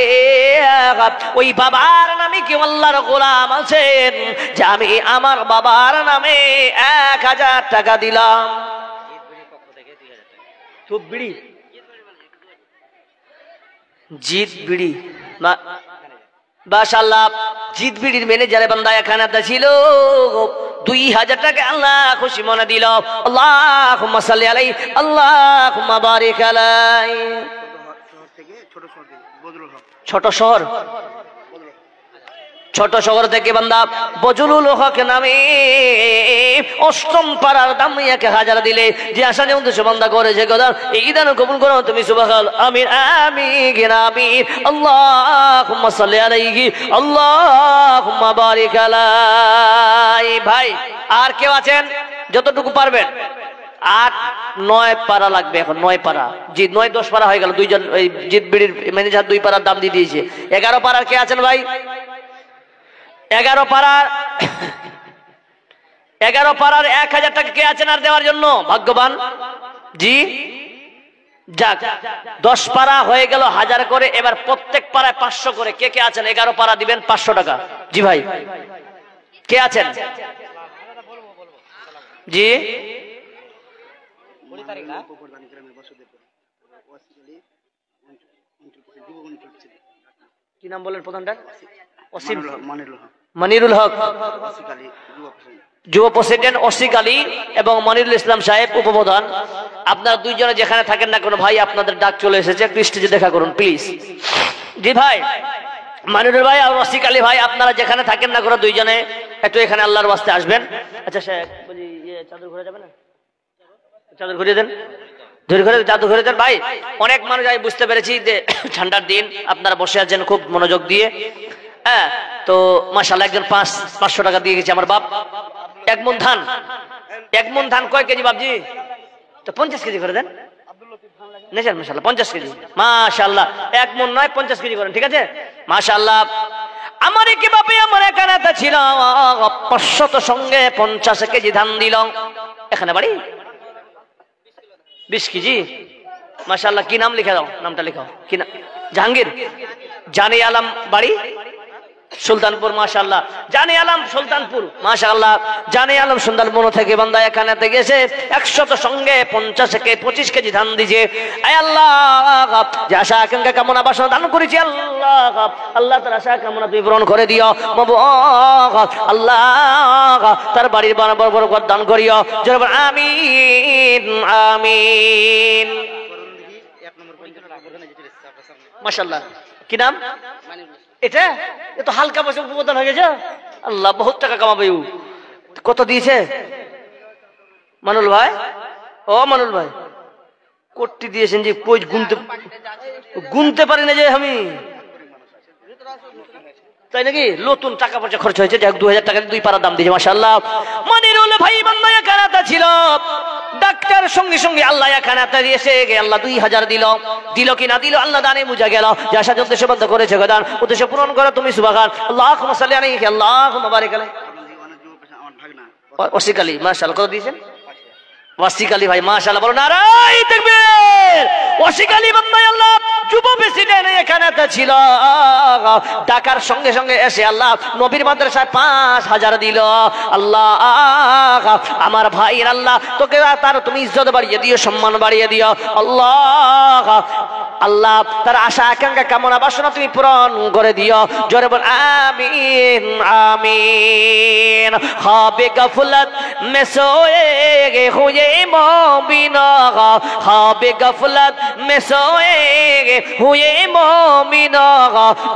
Speaker 1: ওই বাবার নামে কি আল্লাহর গোলাম আছেন যে আমি আমার বাবার নামে 1000 টাকা দিলাম। খুব বিড়ি জিত বিড়ি, মাশাআল্লাহ। জিত বিড়ির ম্যানেজারে বান্দা এখানে ছিল। 2000 টাকা আল্লাহ খুশি মনে দিল। আল্লাহুম্মা সাল্লি আলাইহি আল্লাহুম্মা বারিক আলাইহি। ছোট শহর ছোট শহর থেকে বান্দা বজলুল হক নামে অষ্টম পাড়ার দামিয়াকে হাজার দিলে যে আশা যে উদ্দেশ্য বান্দা করেছে গদার এই দান কবুল করো তুমি সুবহান আমিন আমিন আমিন আল্লাহুম্মা সাল্লি আলাইহি আল্লাহুম্মা বারিক আলাই। ভাই আর কেউ আছেন যতটুকু পারবেন? 8-9 পারা লাগবে এখন, 9 পারা। জি 9-10 পারা হয়ে গেল, দুইজন ওই জিত বিড়ির ম্যানেজার 2 পারার দাম দিয়ে দিয়েছে। 11 পারার কে আছেন ভাই? 11 পারার 1000 টাকা কে আছেন আর দেওয়ার জন্য? ভাগ্যবান। জি যাক 10 পারা হয়ে গেল 1000 করে, এবার প্রত্যেক পারায় 500 করে। কে কে আছেন 11 পারা দিবেন 500 টাকা? জি ভাই কে আছেন? জি কি নাম বলেন প্রধানটা? মনিরুল হক যুব প্রেসিডেন্ট, অসিক আলী এবং মনিরুল ইসলাম সাহেব উপপ্রধান। আপনারা দুইজনে যেখানে থাকেন না কোনো ভাই, আপনাদের ডাক চলে এসেছে, একটু স্টেজে দেখা করুন প্লিজ। জি ভাই মনিরুল ভাই আর অসিক আলী ভাই, আপনারা যেখানে থাকেন না কোনো দুইজনে একটু এখানে আল্লাহর ওয়াস্তে আসবেন। আচ্ছা শেখ বলি চাদর ঘুরে যাবে না? চাদর ঘুরিয়ে দেন, ধরে ঘুরে চাদর ঘুরে দেন। ভাই অনেক মানুষ আমি বুঝতে পেরেছি যে ঠান্ডার দিন আপনারা বসে আছেন খুব মনোযোগ দিয়ে। হ্যাঁ তো মাশাআল্লাহ একজন 500 টাকা দিয়ে গেছে আমার বাপ। এক মন ধান কয় কেজি বাপজি? তো 50 কেজি করে দেন। নেছেন মাশাআল্লাহ 50 কেজি মাশাআল্লাহ, এক মন নয় 50 কেজি করেন, ঠিক আছে মাশাআল্লাহ। আমার কি বাপে আমার এখানে ছিল 500 সঙ্গে 50 কেজি ধান দিল। এখানে বাড়ি 20 কেজি মাশাআল্লাহ। কি নাম লিখে দাও, নামটা লিখাও। কি নাম? জাহাঙ্গীর জানি আলম, বাড়ি সুলতানপুর মাশাআল্লাহ। জানি আলম সুলতানপুর মাশাআল্লাহ। জানি আলম সুলতানপুর থেকে বান্দা এখানে গেছে 100 সঙ্গে 50 কে 25 কেজি ধান দিয়েছে। আয় আল্লাহ যে আশা আকাঙ্ক্ষা কামনা বাসনা দান করেছি আল্লাহ, আল্লাহ তার আশা কামনা তুমি পূরণ করে দিও আল্লাহ। তার বাড়ির বরকত দান করিও, জোরে আমিন আমিন মাশাআল্লাহ। কি নাম এটা? এ তো হালকা বছর উপদান হয়ে গেছে। আল্লাহ বহুত টাকা কামাবে। কত দিয়েছে মানুল ভাই? ও মানুল ভাই কোটি দিয়েছেন যে কই গুনতে পারি না যে আমি, তাই নাকি? নতুন টাকা পয়সা খরচ হয়েছে, 2000 টাকা 2 পারা দাম দিয়েছে মাশাআল্লাহ। মনিরুল ভাই বান্দা এখানে ছিল, ডাক্তার সঙ্গে সঙ্গে আল্লাহ এখানে দিয়েছে, আল্লাহ 2000 দিল কি না দিল আল্লাহ দানে বুঝা গেল। যে আশা উদ্দেশ্য বন্ধ করেছে গদান উদ্দেশ্য পূরণ করো তুমি সুবহান আল্লাহুম্মা সাল্লি আলাইহি আল্লাহুম্মা বারিক আলাইহি। ওসিক আলী মাশাআল্লাহ কত দিয়েছেন? ওসিক আলী ভাই মাশাআল্লাহ বলো নারায়ে তাকবীর। ওসিক আলী বান্দা আল্লাহ যুব প্রেসিডেন্ট এখানে ছিল, ডাকার সঙ্গে সঙ্গে এসে আল্লাহ নবীর মাদ্রাসায় 5000 দিল। আল্লাহ আমার ভাইয়ের আল্লাহ তোকে তার তুমি ইজ্জত বাড়িয়ে দিও, সম্মান বাড়িয়ে দিও আল্লাহ। আল্লাহ তার আশা আকাঙ্ক্ষা কামনা বাসনা তুমি পূরণ করে দিও, জোরে বল আমিন আমিন। খাবে গফলত মে সোয়ে হুয়ে মুমিনা, খাবে গফলত মে সোয়ে हुए मोमिना,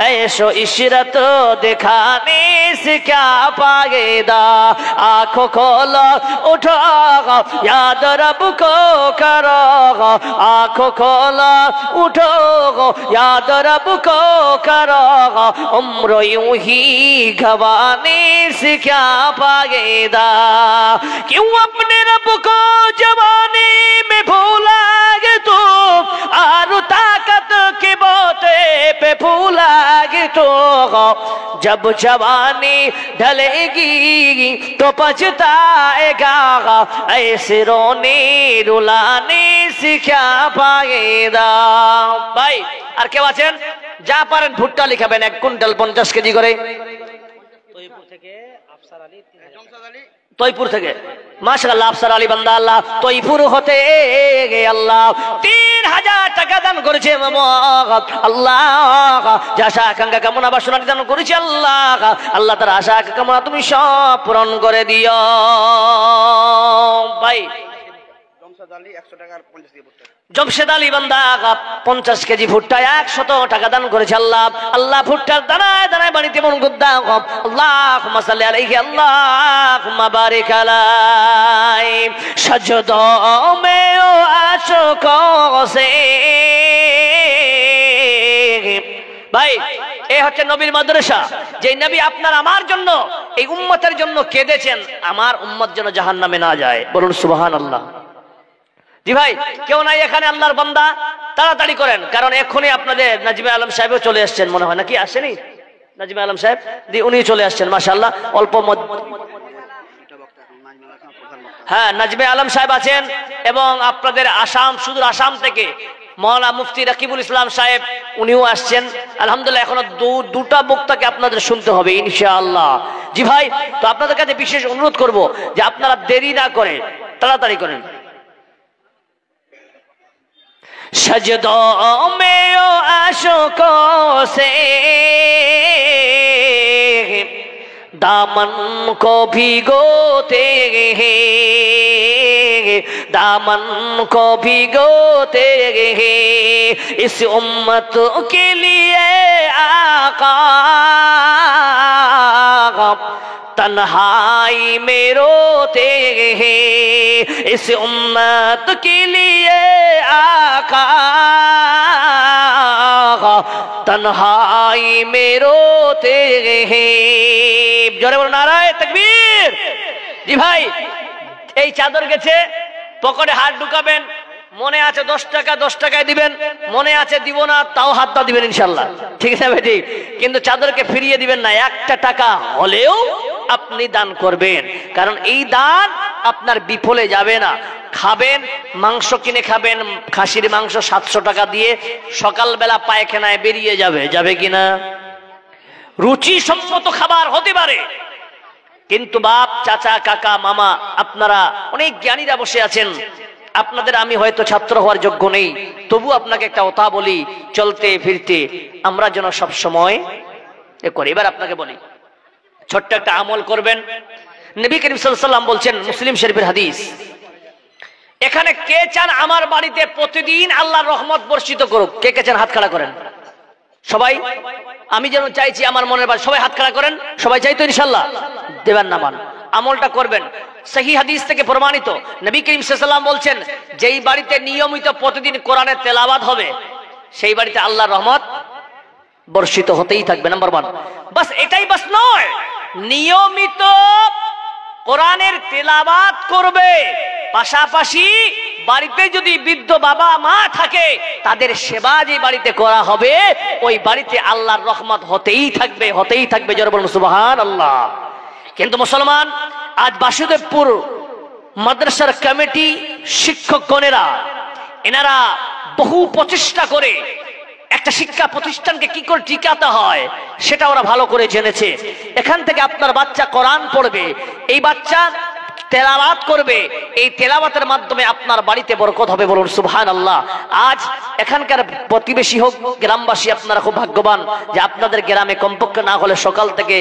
Speaker 1: ऐशो इशरत दिखाने से क्या पाएगा। आंखों खोलो उठो याद रब को करो, आंखों खोलो उठो याद रब को करो, उम्र यूं ही गवाने से क्या पाएगा। क्यों अपने रब को जवानी में भूलागे तो, आरु ताकत की बोते पे फूलागे तो, जब जवानी ढलेगी तो पछताएगा, ऐसे रोने रुलाने से क्या पाएगा। भाई আর কেউ আছেন? যা পারেন ভুট্টা লিখাবেন 1 কুইন্টাল 50 কেজি করে। তৈপুর থেকে মাশাআল্লাহ আফসার আলী বান্দা আল্লাহ তৈপুর হতে আল্লাহ 3000 টাকা দান করেছে আল্লাহ। যে আশা আকাঙ্ক্ষা কামনা বাসনা দান করেছে আল্লাহ, আল্লাহ তার আশা আকাঙ্ক্ষা কামনা তুমি সব পূরণ করে দিও। ভাই
Speaker 2: আলী 100 টাকা আর 50 দিয়ে ভুট্টা।
Speaker 1: জমশেদ আলী বান্দা 50 কেজি ভুট্টা 100 টাকা দান করেছে। আল্লাহ আল্লাহ ভুট্টার দানায় দানায় বাড়িতে বরকত দাও। আল্লাহুম্মা সাল্লি আলাইহি আল্লাহুম্মা বারিক আলাইহি সাজদো মে ও আশোকো সে। ভাই এই হচ্ছে নবীর মাদ্রাসা, যে নবী আপনার আমার জন্য এই উম্মতের জন্য কেঁদেছেন, আমার উম্মত যেন জাহান্নামে না যায়। বলুন সুবহানাল্লাহ। জি ভাই, কেউ নাই এখানে আল্লাহর বান্দা? তাড়াতাড়ি করেন, কারণ এক্ষুনি আপনাদের নাজিমে আলম সাহেবও চলে আসছেন মনে হয়, নাকি আসেনি? নাজিমে আলম সাহেব জি, উনি চলে আসছেন মাশাআল্লাহ। অল্প হ্যাঁ, নাজিমে আলম সাহেব আছেন, এবং আপনাদের আসাম, সুদূর আসাম থেকে মওলানা মুফতি রাকিবুল ইসলাম সাহেব, উনিও আসছেন আলহামদুলিল্লাহ। এখনো দুটা বক্তাকে আপনাদের শুনতে হবে ইনশাআল্লাহ। জি ভাই, তো আপনাদের কাছে বিশেষ অনুরোধ করব যে আপনারা দেরি না করে তাড়াতাড়ি করেন। सजदों में ओ आशोकों से दामन को भिगोते हैं, दामन को भिगोते हैं इस उम्मत के लिए आका तन्हाई में रोते हैं इस उम्मत के लिए आका तन्हाई में रोते हैं। জোরে বলো নারায়ে তাকবীর। জি ভাই, এই চাদর গেছে, পকেটে হাত ঢুকাবেন, মনে আছে 10 টাকা 10 টাকায় দিবেন, মনে আছে দিব না তাও হাতটা দিবেন ইনশাআল্লাহ, ঠিক আছে ভাই? ঠিক, কিন্তু চাদরকে ফিরিয়ে দিবেন না, 1 টাকা হলেও আপনি দান করবেন, কারণ এই দান আপনার বিফলে যাবে না। খাবেন, মাংস কিনে খাবেন, খাসির মাংস 700 টাকা দিয়ে সকালবেলা পায়খানায় বেরিয়ে যাবে, যাবে কিনা? রুচি সম্মত খাবার হতে পারে, কিন্তু বাপ, চাচা, কাকা, মামা, আপনারা অনেক জ্ঞানীরা বসে আছেন, আপনাদের আমি হয়তো ছাত্র হওয়ার যোগ্য নেই, তবু আপনাকে একটা কথা বলি, চলতে ফিরতে আমরা যেন সব সময় এ করি। এবার আপনাকে বলি, ছোট্ট একটা আমল করবেন। নবী করিম সাল্লাল্লাহু আলাইহি ওয়াসাল্লাম বলছেন, মুসলিম শরীফের হাদিস, এখানে কে চান আমার বাড়িতে প্রতিদিন আল্লাহর রহমত বর্ষিত করুক? কে কে চান? হাত খাড়া করেন সবাই। আমি যেন চাইছি আমার মনের বাড়ি, সবাই হাত খাড়া করেন। সবাই চাই তো ইনশাআল্লাহ? দেবেন না মান, আমলটা করবেন। সহি হাদিস থেকে প্রমাণিত, নবী করিম সাল্লাল্লাহু আলাইহি ওয়াসাল্লাম বলছেন, যেই বাড়িতে নিয়মিত প্রতিদিন কোরআনের তেলাওয়াত হবে সেই বাড়িতে আল্লাহর রহমত বর্ষিত হতেই থাকবে। নাম্বার 1। বাস এটাই বাস নয়, নিয়মিত কোরআনের তেলাওয়াত করবে, পাশাপাশি বাড়িতে যদি বৃদ্ধ বাবা মা থাকে তাদের সেবা যে বাড়িতে করা হবে ওই বাড়িতে আল্লাহর রহমত হতেই থাকবে, হতেই থাকবে। জোরে বলুন সুবহানাল্লাহ। কিন্তু মুসলমান, আজ বাসুদেবপুর মাদ্রাসার কমিটি, শিক্ষকগণেরা, এনারা বহু প্রচেষ্টা করে একটা শিক্ষা প্রতিষ্ঠানকে কি করে টিকাতে হয় সেটা ওরা ভালো করে জেনেছে। এখান থেকে আপনার বাচ্চা কোরআন পড়বে, এই বাচ্চা তেলাওয়াত করবে, এই তেলাওয়াতের মাধ্যমে আপনার বাড়িতে বরকত হবে। বলুন সুবহানাল্লাহ। আজ এখানকার প্রতিবেশী হোক গ্রামবাসী, আপনারা খুব ভাগ্যবান যে আপনাদের গ্রামে কমপক্ষে না হলে সকাল থেকে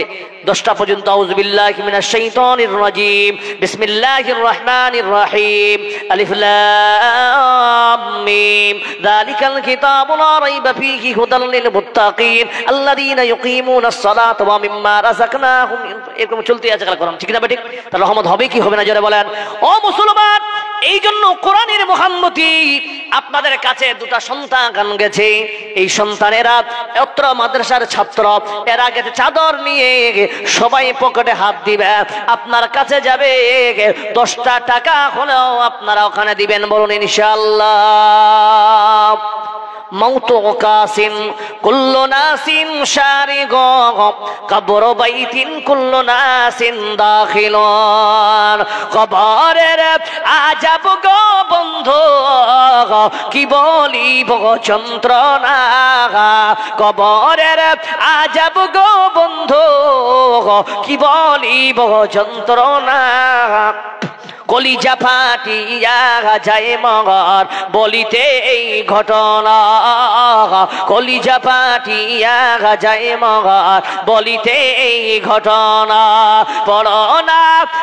Speaker 1: 10টা পর্যন্ত আউযু বিল্লাহি মিনাশ শাইতানির রাজিম বিসমিল্লাহির রহমানির রহিম আলিফ লাম মিম যালিকাল কিতাবু লা রাইবা ফীহি হুদাল লিল মুত্তাকিন আল্লাযীনা ইউকিমুনাস সালাতা ওয়া মিম্মা রাযাকনাহুম, এরকম চলতে আছে কালাম, ঠিক না বেঠিক? তার রহমত হবে কি হবে না? জোরে বলেন। ও মুসলমান, এই জন্য কোরআনের মহান্নতি আপনাদের কাছে 2টা সন্তান গেছে, এই সন্তানেরা অত্র মাদ্রাসার ছাত্র, এরা গেছে চাদর নিয়ে, সবাই পকেটে হাত দিবে, আপনার কাছে যাবে 10টা টাকা হলেও আপনারা ওখানে দিবেন। বলুন ইনশাআল্লাহ। মৌতু কাসিন কুল্লু নাসিন শারিগ কবর বাইতিন কুল্লু নাসিন দাখিলুন। কবরের আজাব গো বন্ধু কি বলিব যন্ত্রণা, কবরের আজাব গো বন্ধু কি বলিব যন্ত্রণা। কলিজা ফাটিয়া যায় মগর বলিতে এই ঘটনা, কলিজা ফাটিয়া যায় মগর বলিতে এই ঘটনা। পড়না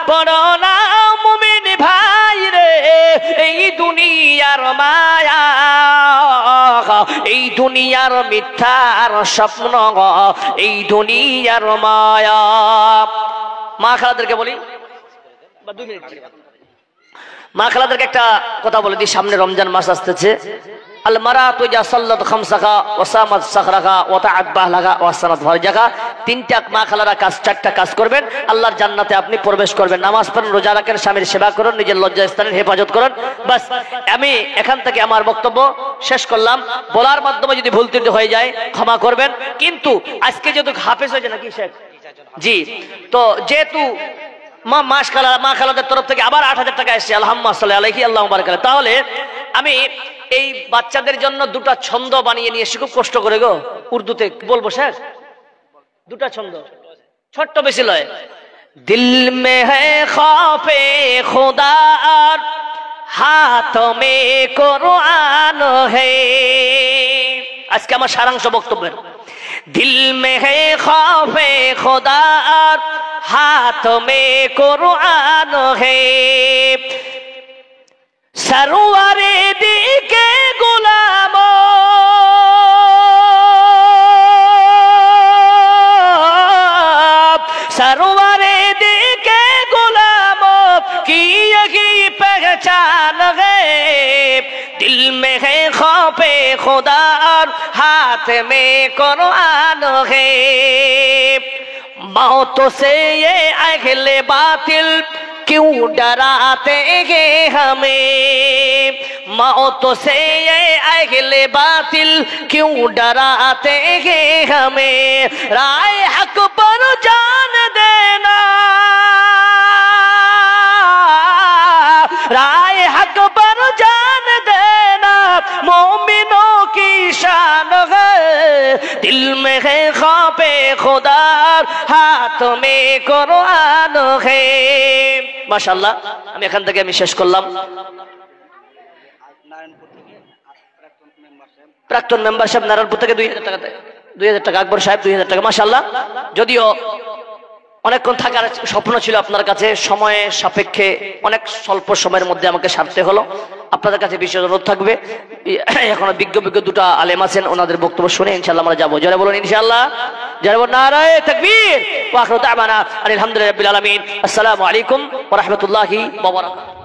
Speaker 1: পড়না মুমিন ভাই রে, এই দুনিয়ার মায়া, এই দুনিয়ার মিথ্যার স্বপ্ন, এই দুনিয়ার মায়া। মা খালাদেরকে বলি, মা খালাদেরকে একটা কথা বলে দিই, সামনে রমজান মাস আসতেছে। আল মারাতু ইজা সাল্লাত খামসাহা ওয়া সামাত সাহরাহা ওয়া তাআত বাহলাহা ওয়া সানাত ফারজাহা। তিনটা মা খালারা কাজ, চারটা কাজ করবেন, আল্লাহর জান্নাতে আপনি প্রবেশ করবেন। নামাজ পড়েন, রোজা রাখেন, স্বামীর সেবা করুন, নিজের লজ্জাস্থানের হেফাজত করুন। বাস, আমি এখান থেকে আমার বক্তব্য শেষ করলাম। বলার মাধ্যমে যদি ভুল ত্রুটি হয়ে যায় ক্ষমা করবেন। কিন্তু আজকে যেহেতু হাফেজ হয়েছে নাকি শেখ জি, তো যেহেতু মা খালাদের তরফ থেকে আবার 8,000 টাকা এসেছে, আলহামদুলিল্লাহ, তাহলে আমি এই বাচ্চাদের জন্য দুটা ছন্দ বানিয়ে নিয়ে এসে, খুব কষ্ট করে গো, উর্দুতে বলবো স্যার, দুটা ছন্দ, ছোট্ট বেশি লয়। দিল মে হ্যায় খৌফে খুদা আর হাত মে কুরআন হে। আজকে আমার সারাংশ বক্তব্যের, দিল মে হ্যায় খৌফে খুদা আর हाथ में कुरान है, सरवारे दी के गुलामों, सरवारे दी के गुलामों की यही पहचान है। दिल में है खौफे खुदा और हाथ में कुरान है। मौत से ये अहले बातिल क्यों डराते हैं हमें, मौत से ये अहले बातिल क्यों डराते हैं हमें। राय हक पर जान देना, राय हक पर जान देना मोमिनों की शान है। दिल में है खौफे खुदा, हाथ में कुरान है। माशाअल्लाह, আমি এখান থেকে আমি শেষ করলাম। প্রাক্তন মেম্বার সাহেব নারায়ণপুর থেকে 2000 টাকা, আকবর সাহেব 2000 টাকা, মাশাআল্লাহ। যদিও অনেকক্ষণ থাকার স্বপ্ন ছিল আপনার কাছে, সময়ের সাপেক্ষে অনেক স্বল্প সময়ের মধ্যে আমাকে সারতে হলো। আপনাদের কাছে বিশেষ অনুরোধ থাকবে, এখনো বিজ্ঞ দুটো আলেম আছেন, ওনাদের বক্তব্য শুনে ইনশাআল্লাহ আমরা যাবো। যারা বলুন ইনশাআল্লাহ, যারা বলুন নারায়ে তাকবীর। ওয়া আখিরু দাওয়ানা আলহামদুলিল্লাহি রাব্বিল আলামিন। আসসালামু আলাইকুম ওয়া রাহমাতুল্লাহি ওয়া বারাকাতুহু।